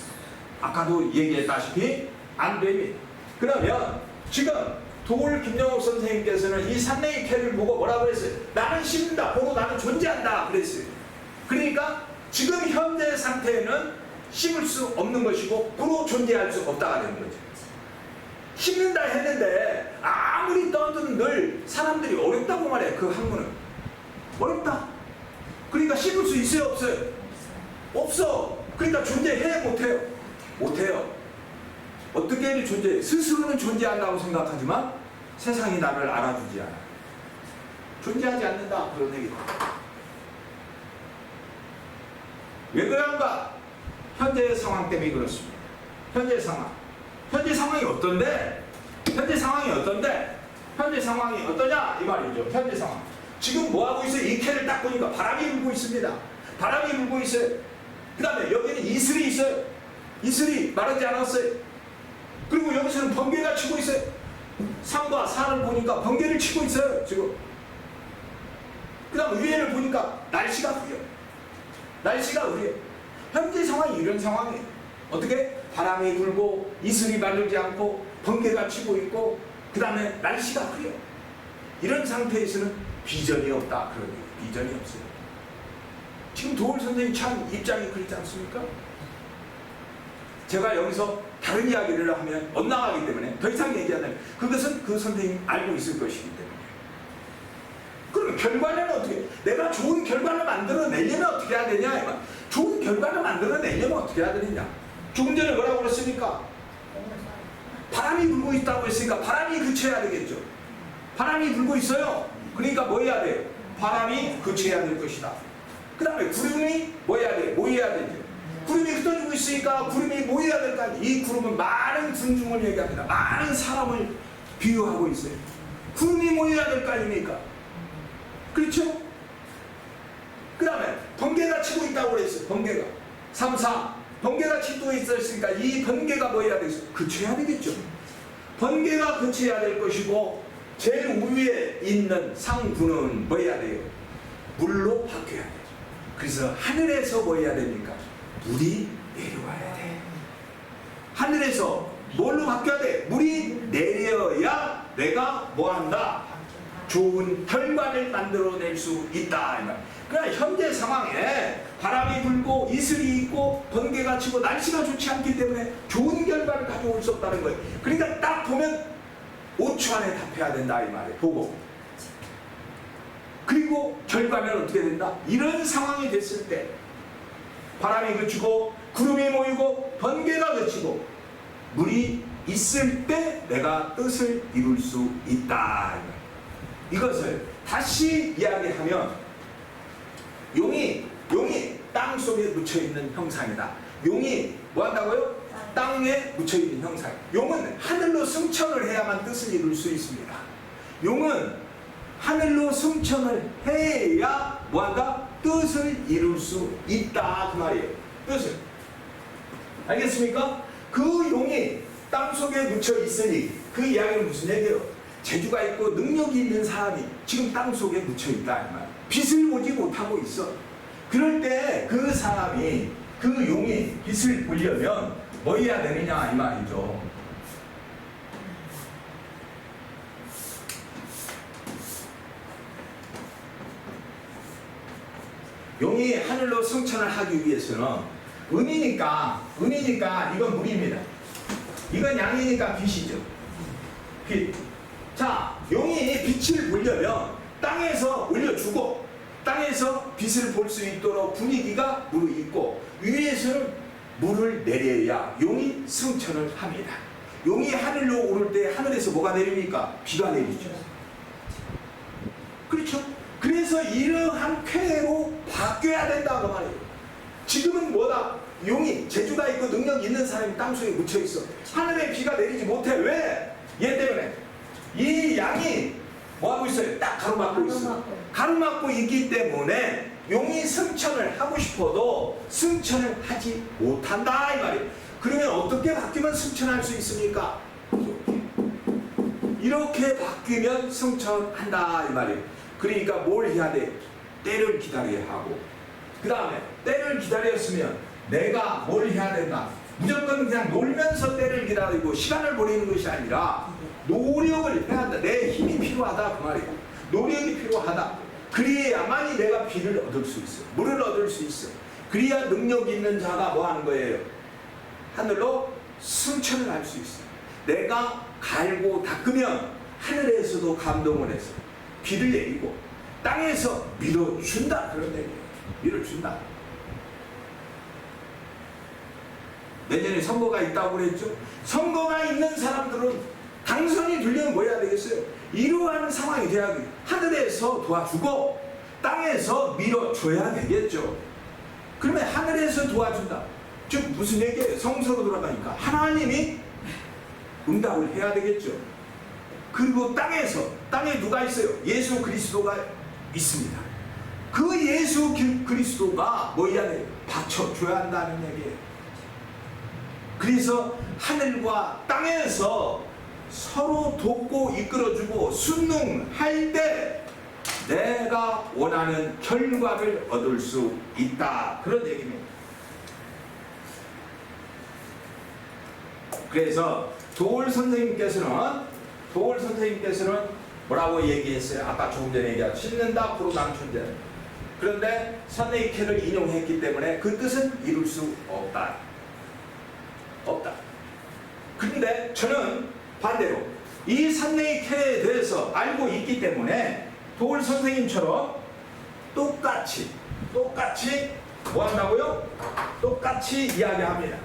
아까도 얘기했다시피 안 됩니다. 그러면 지금 도골 김영옥 선생님께서는 이 산내의 쾌를 보고 뭐라고 했어요? 나는 씹는다 보고 나는 존재한다 그랬어요. 그러니까 지금 현재 상태에는 씹을 수 없는 것이고 보고 존재할 수 없다가 되는 거죠. 씹는다 했는데 아무리 떠든 늘 사람들이 어렵다고 말해. 그 학문은 어렵다. 그러니까 씹을 수 있어요 없어요? 없어. 그러니까 존재해 못해요? 못해요. 어떻게 존재해? 스스로는 존재한다고 생각하지만 세상이 나를 알아주지 않아. 존재하지 않는다 그런 얘기다. 왜 그런가? 현재의 상황 때문에 그렇습니다. 현재 상황. 현재 상황이 어떤데? 현재 상황이 어떤데? 현재 상황이 어떠냐? 이 말이죠. 현재 상황. 지금 뭐하고 있어요? 이 쾌를 딱 보니까 바람이 불고 있습니다. 바람이 불고 있어요. 그 다음에 여기는 이슬이 있어요. 이슬이 마르지 않았어요. 그리고 여기서는 번개가 치고 있어요. 산과 산을 보니까 번개를 치고 있어요. 지금. 그 다음 위에를 보니까 날씨가 흐려. 날씨가 흐려. 현재 상황이 이런 상황이에요. 어떻게? 바람이 불고 이슬이 마르지 않고 번개가 치고 있고 그 다음에 날씨가 흐려. 이런 상태에서는 비전이 없다. 그런 얘기. 비전이 없어요. 지금 도울 선생님 참 입장이 그렇지 않습니까? 제가 여기서 다른 이야기를 하면 엇나가기 때문에 더 이상 얘기하면 그것은 그 선생님 알고 있을 것이기 때문에. 그럼 결과는 어떻게? 내가 좋은 결과를 만들어내려면 어떻게 해야 되냐? 좋은 결과를 만들어내려면 어떻게 해야 되느냐? 조금 전에 뭐라고 그랬습니까? 바람이 불고 있다고 했으니까 바람이 그쳐야 되겠죠. 바람이 불고 있어요. 그러니까 뭐 해야 돼요? 바람이 그쳐야 될 것이다. 그 다음에 구름이 뭐 해야 돼요? 모여야 되죠. 구름이 흩어지고 있으니까 구름이 모여야 될 거 아니에요. 이 구름은 많은 군중을 얘기합니다. 많은 사람을 비유하고 있어요. 구름이 모여야 될 거 아닙니까? 그렇죠? 그 다음에 번개가 치고 있다고 그랬어요. 번개가 3, 4 번개가 치고 있었으니까 이 번개가 뭐 해야 되겠어요? 그쳐야 되겠죠. 번개가 그쳐야 될 것이고 제일 위에 있는 상부는 뭐 해야 돼요? 물로 바뀌어야 돼요. 그래서 하늘에서 뭐 해야 됩니까? 물이 내려와야 돼. 하늘에서 뭘로 바뀌어야 돼? 물이 내려야 내가 뭐 한다? 좋은 결과를 만들어낼 수 있다. 그러나 현재 상황에 바람이 불고 이슬이 있고 번개가 치고 날씨가 좋지 않기 때문에 좋은 결과를 가져올 수 없다는 거예요. 그러니까 딱 보면 5초 안에 답해야 된다 이 말이에요. 보고. 그리고 결과는 어떻게 된다? 이런 상황이 됐을 때 바람이 그치고 구름이 모이고 번개가 그치고 물이 있을 때 내가 뜻을 이룰 수 있다. 이것을 다시 이야기하면 용이 땅 속에 묻혀있는 형상이다. 용이 뭐 한다고요? 땅에 묻혀있는 형상. 용은 하늘로 승천을 해야만 뜻을 이룰 수 있습니다. 용은 하늘로 승천을 해야 뭐 한다? 뜻을 이룰 수 있다 그 말이에요. 뜻을. 알겠습니까? 그 용이 땅 속에 묻혀 있으니 그 이야기는 무슨 얘기예요? 재주가 있고 능력이 있는 사람이 지금 땅 속에 묻혀 있다 이 말. 빛을 보지 못하고 있어. 그럴 때 그 사람이 그 용이 빛을 보려면 뭐 해야 되느냐 이 말이죠. 용이 하늘로 승천을 하기 위해서는 은이니까 이건 물입니다. 이건 양이니까 빛이죠. 빛. 자, 용이 빛을 보려면 땅에서 올려주고 땅에서 빛을 볼 수 있도록 분위기가 물이 있고 위에서는 물을 내려야 용이 승천을 합니다. 용이 하늘로 오를 때 하늘에서 뭐가 내립니까? 비가 내리죠. 그렇죠? 그래서 이러한 쾌로 바뀌어야 된다고 말이에요. 지금은 뭐다? 용이 재주가 있고 능력 있는 사람이 땅속에 묻혀 있어. 하늘에 비가 내리지 못해. 왜? 얘 때문에. 이 양이 뭐 하고 있어요? 딱 가로막고 있어. 가로막고 있기 때문에 용이 승천을 하고 싶어도 승천을 하지 못한다 이 말이에요. 그러면 어떻게 바뀌면 승천할 수 있습니까? 이렇게 바뀌면 승천한다 이 말이에요. 그러니까 뭘 해야 돼? 때를 기다려야 하고, 그 다음에 때를 기다렸으면 내가 뭘 해야 된다? 무조건 그냥 놀면서 때를 기다리고 시간을 보내는 것이 아니라 노력을 해야 한다. 내 힘이 필요하다 그 말이에요. 노력이 필요하다. 그래야만이 내가 비를 얻을 수 있어. 물을 얻을 수 있어. 그래야 능력 있는 자가 뭐 하는 거예요? 하늘로 승천을 할 수 있어. 내가 갈고 닦으면 하늘에서도 감동을 해서 비를 내리고 땅에서 밀어준다 그런 얘기예요. 밀어준다. 내년에 선거가 있다고 그랬죠. 선거가 있는 사람들은 당선이 되려면 뭐 해야 되겠어요? 이러한 상황이 돼야 돼요. 하늘에서 도와주고 땅에서 밀어줘야 되겠죠. 그러면 하늘에서 도와준다. 즉 무슨 얘기예요? 성서로 돌아가니까 하나님이 응답을 해야 되겠죠. 그리고 땅에 누가 있어요? 예수 그리스도가 있습니다. 그 예수 그리스도가 뭐 해야 돼요? 받쳐줘야 한다는 얘기예요. 그래서 하늘과 땅에서 서로 돕고 이끌어주고 순응할 때 내가 원하는 결과를 얻을 수 있다 그런 얘기입니다. 그래서 도울 선생님께서는 뭐라고 얘기했어요? 아까 조금 전에 얘기한 씻는다 고로난 존재. 그런데 선네이케를 인용했기 때문에 그 뜻은 이룰 수 없다. 그런데 저는 반대로 이 선네이케에 대해서 알고 있기 때문에 도울 선생님처럼 똑같이 뭐 한다고요? 똑같이 이야기합니다.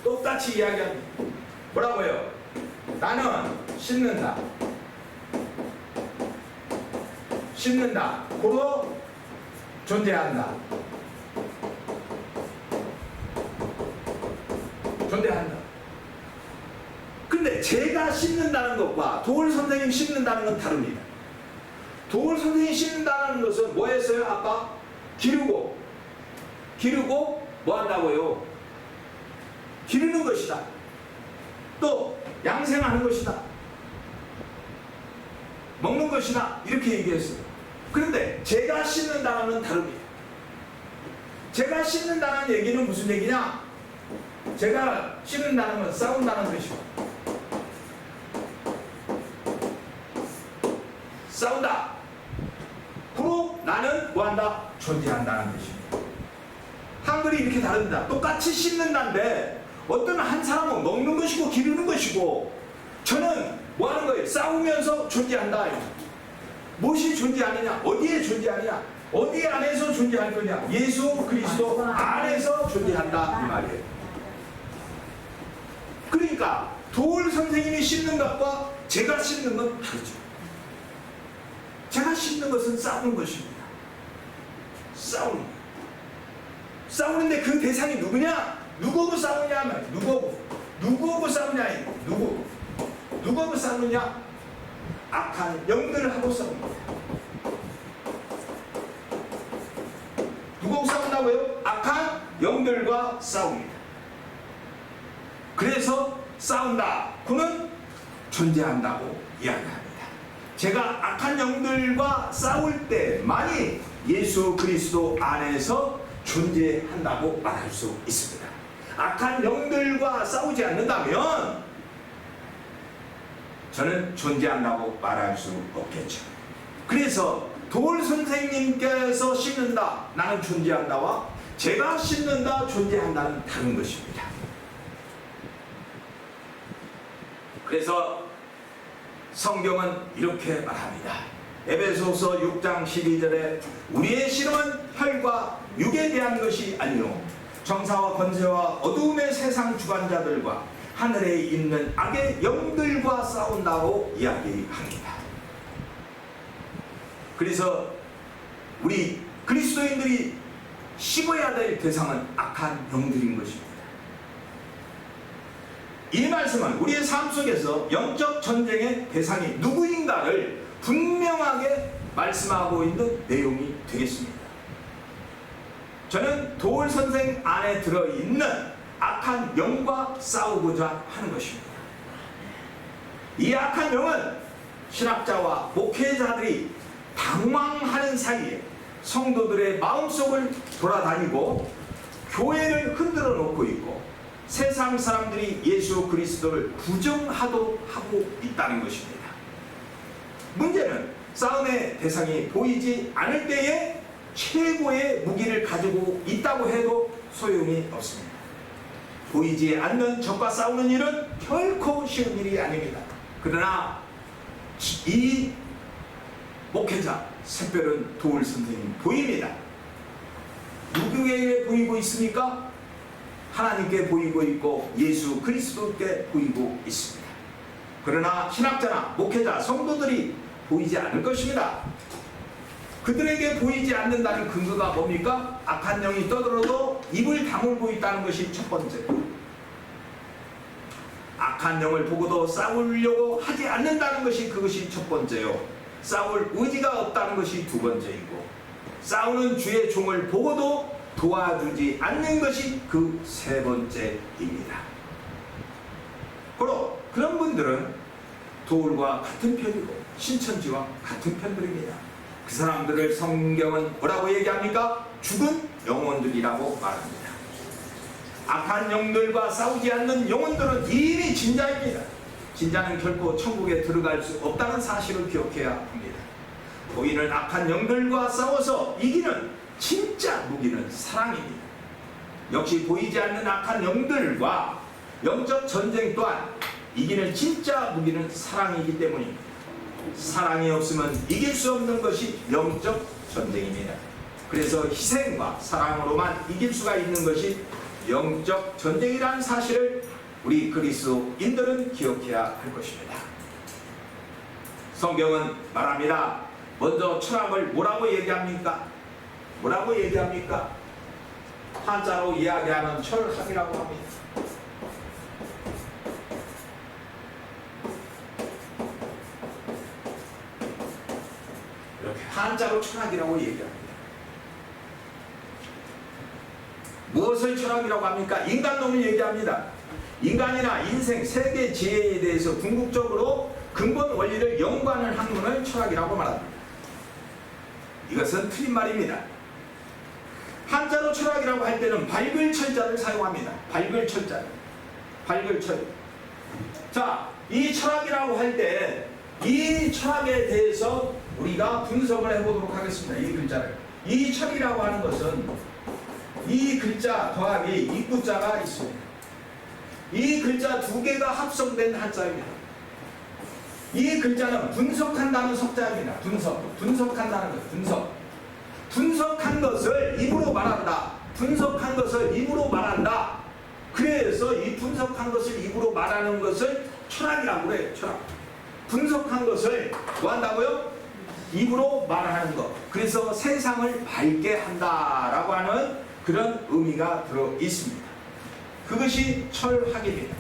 똑같이 이야기합니다. 뭐라고요? 나는 씻는다. 고로 존재한다. 근데 제가 씻는다는 것과 도울 선생님 씻는다는 건 다릅니다. 도울 선생님 씻는다는 것은 뭐 했어요? 아까 기르고 뭐 한다고요? 기르는 것이다. 또 양생하는 것이다. 먹는 것이다. 이렇게 얘기했어요. 그런데 제가 씻는다는 건 다릅니다. 제가 씻는다는 얘기는 무슨 얘기냐? 제가 씻는다는 건 싸운다는 것이고, 싸운다. 그로 나는 뭐한다? 존재한다는 것입니다. 한글이 이렇게 다릅니다. 똑같이 씻는다는데 어떤 한 사람은 먹는 것이고 기르는 것이고, 저는 뭐 하는 거예요? 싸우면서 존재한다. 무엇이 존재하느냐? 어디에 존재하느냐? 어디 안에서 존재할 거냐? 예수 그리스도 안에서 존재한다 이 말이에요. 그러니까 도울 선생님이 씻는 것과 제가 씻는 건 다르죠. 제가 씻는 것은 싸우는 것입니다. 싸우는데 그 대상이 누구냐? 누구하고 싸우냐 하면 누구하고 싸우냐? 누구하고 싸우느냐? 악한 영들하고 싸웁니다. 누구하고 싸운다고요? 악한 영들과 싸웁니다. 그래서 싸운다. 그는 존재한다고 이야기합니다. 제가 악한 영들과 싸울 때만이 예수 그리스도 안에서 존재한다고 말할 수 있습니다. 악한 영들과 싸우지 않는다면 저는 존재한다고 말할 수 없겠죠. 그래서 도울 선생님께서 씻는다, 나는 존재한다와 제가 씻는다, 존재한다는 다른 것입니다. 그래서 성경은 이렇게 말합니다. 에베소서 6장 12절에 우리의 씨름은 혈과 육에 대한 것이 아니요 정사와 권세와 어두움의 세상 주관자들과 하늘에 있는 악의 영들과 싸운다고 이야기합니다. 그래서 우리 그리스도인들이 씹어야 될 대상은 악한 영들인 것입니다. 이 말씀은 우리의 삶 속에서 영적 전쟁의 대상이 누구인가를 분명하게 말씀하고 있는 내용이 되겠습니다. 저는 도울 선생 안에 들어있는 악한 영과 싸우고자 하는 것입니다. 이 악한 영은 신학자와 목회자들이 당황하는 사이에 성도들의 마음속을 돌아다니고 교회를 흔들어 놓고 있고 세상 사람들이 예수 그리스도를 부정하도록 하고 있다는 것입니다. 문제는 싸움의 대상이 보이지 않을 때에 최고의 무기를 가지고 있다고 해도 소용이 없습니다. 보이지 않는 적과 싸우는 일은 결코 쉬운 일이 아닙니다. 그러나 이 목회자 새별은 도울 선생님 보입니다. 누구에게 보이고 있습니까? 하나님께 보이고 있고 예수 그리스도께 보이고 있습니다. 그러나 신학자나 목회자 성도들이 보이지 않을 것입니다. 그들에게 보이지 않는다는 근거가 뭡니까? 악한 영이 떠들어도 입을 다물고 있다는 것이 첫 번째. 악한 영을 보고도 싸우려고 하지 않는다는 것이 그것이 첫 번째요. 싸울 의지가 없다는 것이 두 번째이고 싸우는 주의 종을 보고도 도와주지 않는 것이 그 세 번째입니다. 바로 그런 분들은 도울과 같은 편이고 신천지와 같은 편들입니다. 그 사람들을 성경은 뭐라고 얘기합니까? 죽은 영혼들이라고 말합니다. 악한 영들과 싸우지 않는 영혼들은 이미 진자입니다. 진자는 결코 천국에 들어갈 수 없다는 사실을 기억해야 합니다. 보이는 악한 영들과 싸워서 이기는 진짜 무기는 사랑입니다. 역시 보이지 않는 악한 영들과 영적 전쟁 또한 이기는 진짜 무기는 사랑이기 때문입니다. 사랑이 없으면 이길 수 없는 것이 영적 전쟁입니다. 그래서 희생과 사랑으로만 이길 수가 있는 것이 영적 전쟁이라는 사실을 우리 그리스도인들은 기억해야 할 것입니다. 성경은 말합니다. 먼저 철학을 뭐라고 얘기합니까? 뭐라고 얘기합니까? 한자로 이야기하면 철학이라고 합니다. 이렇게 한자로 철학이라고 얘기합니다. 무엇을 철학이라고 합니까? 인간론을 얘기합니다. 인간이나 인생, 세계 지혜에 대해서 궁극적으로 근본 원리를 연구하는 학문을 철학이라고 말합니다. 이것은 틀린 말입니다. 한자로 철학이라고 할 때는 밝을 철자를 사용합니다. 밝을 철자. 밝을 철. 자, 이 철학이라고 할 때 이 철학에 대해서 우리가 분석을 해보도록 하겠습니다. 이 글자를. 이 철이라고 하는 것은 이 글자 더하기 입구자가 있습니다. 이 글자 두 개가 합성된 한자입니다. 이 글자는 분석한다는 석자입니다. 분석한다는 것, 분석한 것을 입으로 말한다. 분석한 것을 입으로 말한다. 그래서 이 분석한 것을 입으로 말하는 것을 철학이라고 그래요. 철학. 분석한 것을 뭐 한다고요? 입으로 말하는 것. 그래서 세상을 밝게 한다라고 하는 그런 의미가 들어 있습니다. 그것이 철학입니다.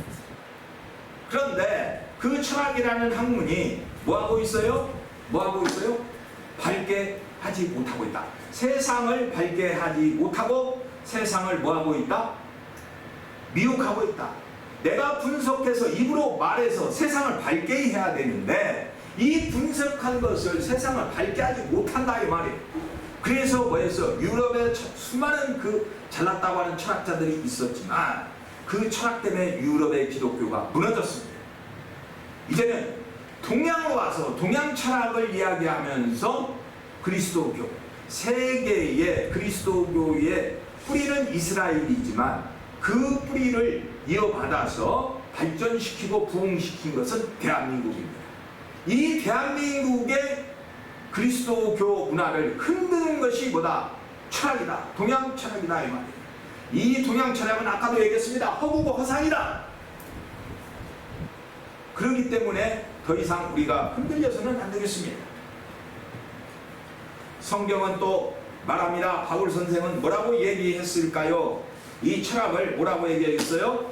그런데 그 철학이라는 학문이 뭐하고 있어요? 뭐하고 있어요? 밝게 하지 못하고 있다. 세상을 밝게 하지 못하고 세상을 뭐하고 있다? 미혹하고 있다. 내가 분석해서 입으로 말해서 세상을 밝게 해야 되는데 이 분석한 것을 세상을 밝게 하지 못한다 이 말이에요. 그래서 뭐해서 유럽에 수많은 그 잘났다고 하는 철학자들이 있었지만 그 철학 때문에 유럽의 기독교가 무너졌습니다. 이제는 동양으로 와서 동양 철학을 이야기하면서 그리스도교, 세계의 그리스도교의 뿌리는 이스라엘이지만 그 뿌리를 이어받아서 발전시키고 부흥시킨 것은 대한민국입니다. 이 대한민국의 그리스도교 문화를 흔드는 것이 뭐다? 철학이다. 동양 철학이다 이 말이에요. 이 동양 철학은 아까도 얘기했습니다. 허구고 허상이다. 그렇기 때문에 더 이상 우리가 흔들려서는 안 되겠습니다. 성경은 또 말합니다. 바울 선생은 뭐라고 얘기했을까요? 이 철학을 뭐라고 얘기했어요?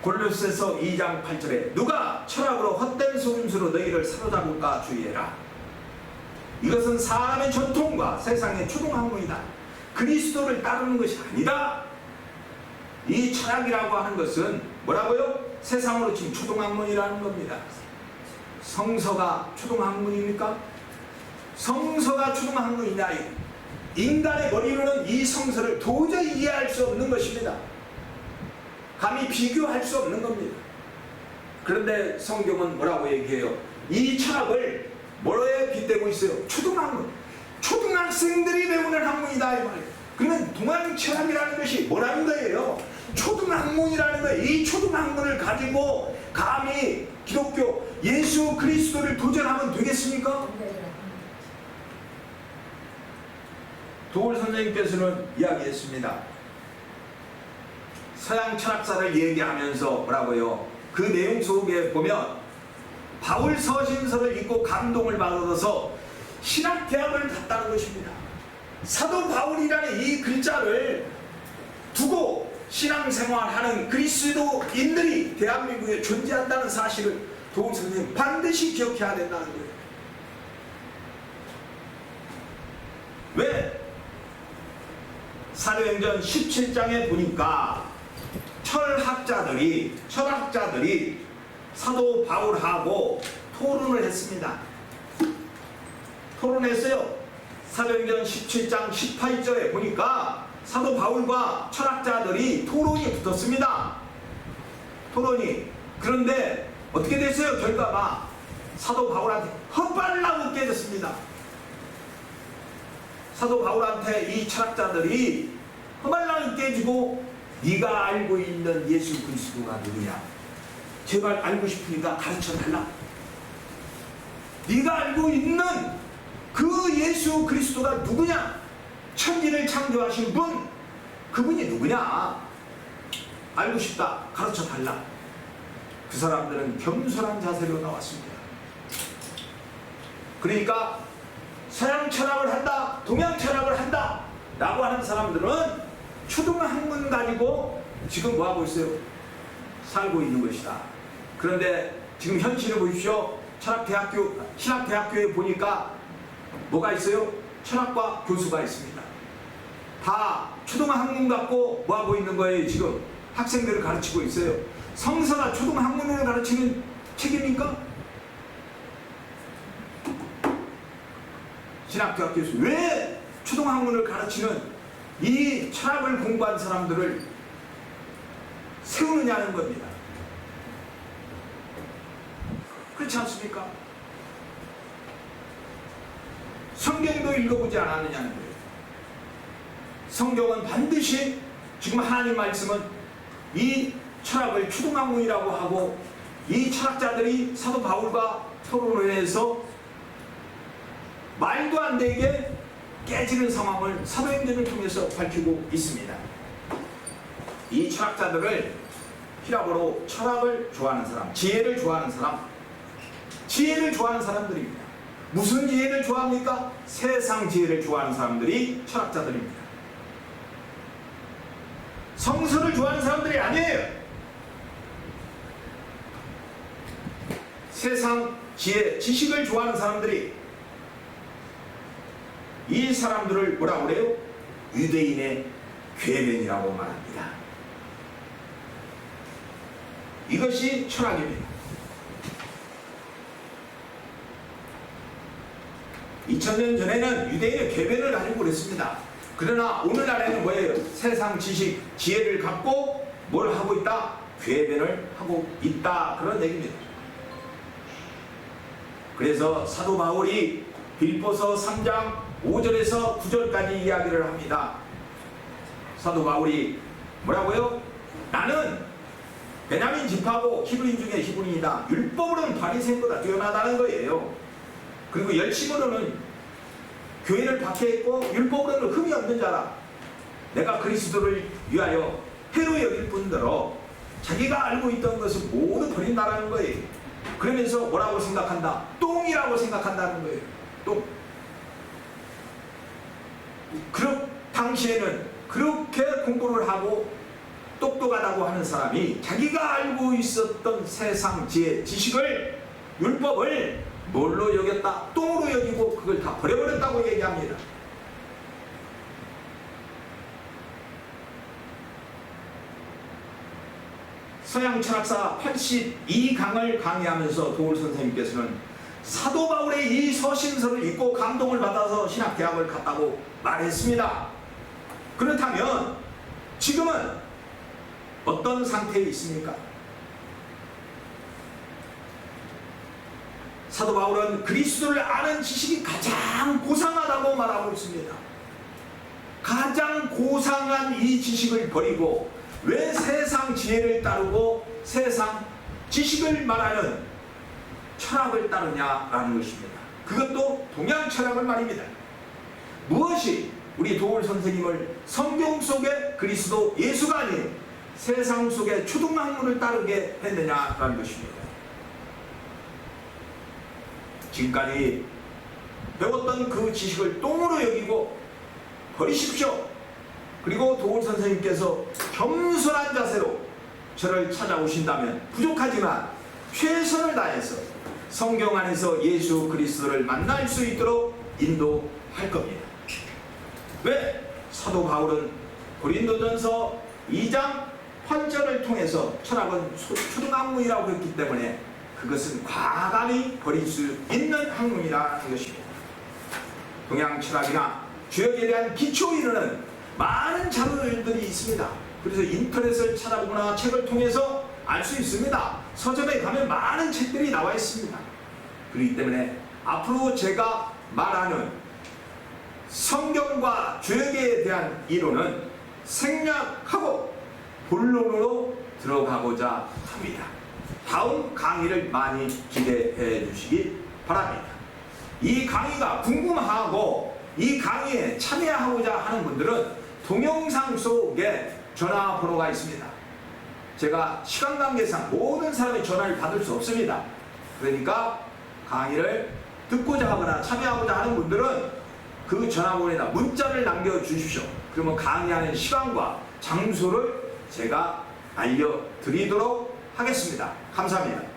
골로새서 2장 8절에 누가 철학으로 헛된 속임수로 너희를 사로잡을까 주의해라. 이것은 사람의 전통과 세상의 초등학문이다. 그리스도를 따르는 것이 아니다. 이 철학이라고 하는 것은 뭐라고요? 세상으로 치면 초등학문이라는 겁니다. 성서가 초등학문입니까? 성서가 초등학문이냐? 인간의 머리로는 이 성서를 도저히 이해할 수 없는 것입니다. 감히 비교할 수 없는 겁니다. 그런데 성경은 뭐라고 얘기해요? 이 철학을 뭐에 빗대고 있어요? 초등학문. 초등학생들이 배우는 학문이다 이 말이에요. 그러면 동양 철학이라는 것이 뭐라는 거예요? 초등학문이라는 거예요. 이 초등학문을 가지고 감히 기독교 예수 그리스도를 도전하면 되겠습니까? 도울 선생님께서는 이야기했습니다. 서양 철학사를 얘기하면서 뭐라고요? 그 내용 속에 보면 바울 서신서를 읽고 감동을 받아서 신학대학을 갔다는 것입니다. 사도 바울이라는 이 글자를 두고 신앙생활하는 그리스도인들이 대한민국에 존재한다는 사실을 도울 선생님 반드시 기억해야 된다는 거예요. 왜? 사도행전 17장에 보니까 철학자들이 사도 바울하고 토론을 했습니다. 토론했어요. 사도행전 17장 18절에 보니까 사도 바울과 철학자들이 토론이 붙었습니다. 토론이. 그런데 어떻게 됐어요? 결과가 사도 바울한테 헛발나고 깨졌습니다. 사도 바울한테 이 철학자들이 헛발나고 깨지고 네가 알고 있는 예수 그리스도가 누구냐? 제발 알고 싶으니까 가르쳐달라. 네가 알고 있는 그 예수 그리스도가 누구냐? 천지를 창조하신 분, 그분이 누구냐? 알고 싶다. 가르쳐달라. 그 사람들은 겸손한 자세로 나왔습니다. 그러니까 서양 철학을 한다, 동양 철학을 한다 라고 하는 사람들은 초등학문 가지고 지금 뭐하고 있어요? 살고 있는 것이다. 그런데 지금 현실을 보십시오. 신학대학교에 보니까 뭐가 있어요? 철학과 교수가 있습니다. 다 초등학문 갖고 뭐하고 있는 거예요? 지금 학생들을 가르치고 있어요. 성서가 초등학문을 가르치는 책입니까? 신학대학 교수 왜 초등학문을 가르치는 이 철학을 공부한 사람들을 세우느냐는 겁니다. 그렇지 않습니까? 성경도 읽어보지 않았느냐는 거예요. 성경은 반드시 지금 하나님 말씀은 이 철학을 초등학문이라고 하고 이 철학자들이 사도 바울과 토론을 해서 말도 안 되게 깨지는 상황을 사도행전을 통해서 밝히고 있습니다. 이 철학자들을 히라보로 철학을 좋아하는 사람, 지혜를 좋아하는 사람, 지혜를 좋아하는 사람들입니다. 무슨 지혜를 좋아합니까? 세상 지혜를 좋아하는 사람들이 철학자들입니다. 성서를 좋아하는 사람들이 아니에요. 세상 지혜, 지식을 좋아하는 사람들이 이 사람들을 뭐라고 그래요? 유대인의 궤변이라고 말합니다. 이것이 철학입니다. 2000년 전에는 유대인의 궤변을 가지고 그랬습니다. 그러나 오늘날에는 뭐예요? 세상 지식, 지혜를 갖고 뭘 하고 있다? 궤변을 하고 있다. 그런 얘기입니다. 그래서 사도 바울이 빌보서 3장 5절에서 9절까지 이야기를 합니다. 사도 바울이 뭐라고요? 나는 베냐민 집하고 히브리인 중에 히브리인이다. 율법으로는 바리새인보다 뛰어나다는 거예요. 그리고 열심으로는 교회를 박해했고 율법으로는 흠이 없는 자라. 내가 그리스도를 위하여 해로 여길 뿐더러 자기가 알고 있던 것을 모두 버린다라는 거예요. 그러면서 뭐라고 생각한다? 똥이라고 생각한다는 거예요. 똥. 당시에는 그렇게 공부를 하고 똑똑하다고 하는 사람이 자기가 알고 있었던 세상 지혜, 지식을, 율법을 뭘로 여겼다? 똥으로 여기고 그걸 다 버려버렸다고 얘기합니다. 서양 철학사 82강을 강의하면서 도울 선생님께서는 사도 바울의 이 서신서를 읽고 감동을 받아서 신학대학을 갔다고 말했습니다. 그렇다면 지금은 어떤 상태에 있습니까? 사도 바울은 그리스도를 아는 지식이 가장 고상하다고 말하고 있습니다. 가장 고상한 이 지식을 버리고 왜 세상 지혜를 따르고 세상 지식을 말하는 철학을 따르냐라는 것입니다. 그것도 동양 철학을 말입니다. 무엇이 우리 도울 선생님을 성경 속의 그리스도 예수가 아닌 세상 속의 초등학문을 따르게 했느냐라는 것입니다. 지금까지 배웠던 그 지식을 똥으로 여기고 버리십시오. 그리고 도울 선생님께서 겸손한 자세로 저를 찾아오신다면 부족하지만 최선을 다해서 성경 안에서 예수 그리스도를 만날 수 있도록 인도할 겁니다. 왜? 사도 바울은 고린도전서 2장 8절을 통해서 철학은 초등학문이라고 했기 때문에 그것은 과감히 버릴 수 있는 학문이라는 것입니다. 동양 철학이나 주역에 대한 기초 이론은 많은 자료들이 있습니다. 그래서 인터넷을 찾아보거나 책을 통해서 알 수 있습니다. 서점에 가면 많은 책들이 나와 있습니다. 그렇기 때문에 앞으로 제가 말하는 성경과 주역에 대한 이론은 생략하고 본론으로 들어가고자 합니다. 다음 강의를 많이 기대해 주시기 바랍니다. 이 강의가 궁금하고 이 강의에 참여하고자 하는 분들은 동영상 속에 전화번호가 있습니다. 제가 시간 관계상 모든 사람의 전화를 받을 수 없습니다. 그러니까 강의를 듣고자 하거나 참여하고자 하는 분들은 그 전화번호에다 문자를 남겨주십시오. 그러면 강의하는 시간과 장소를 제가 알려드리도록 하겠습니다. 감사합니다.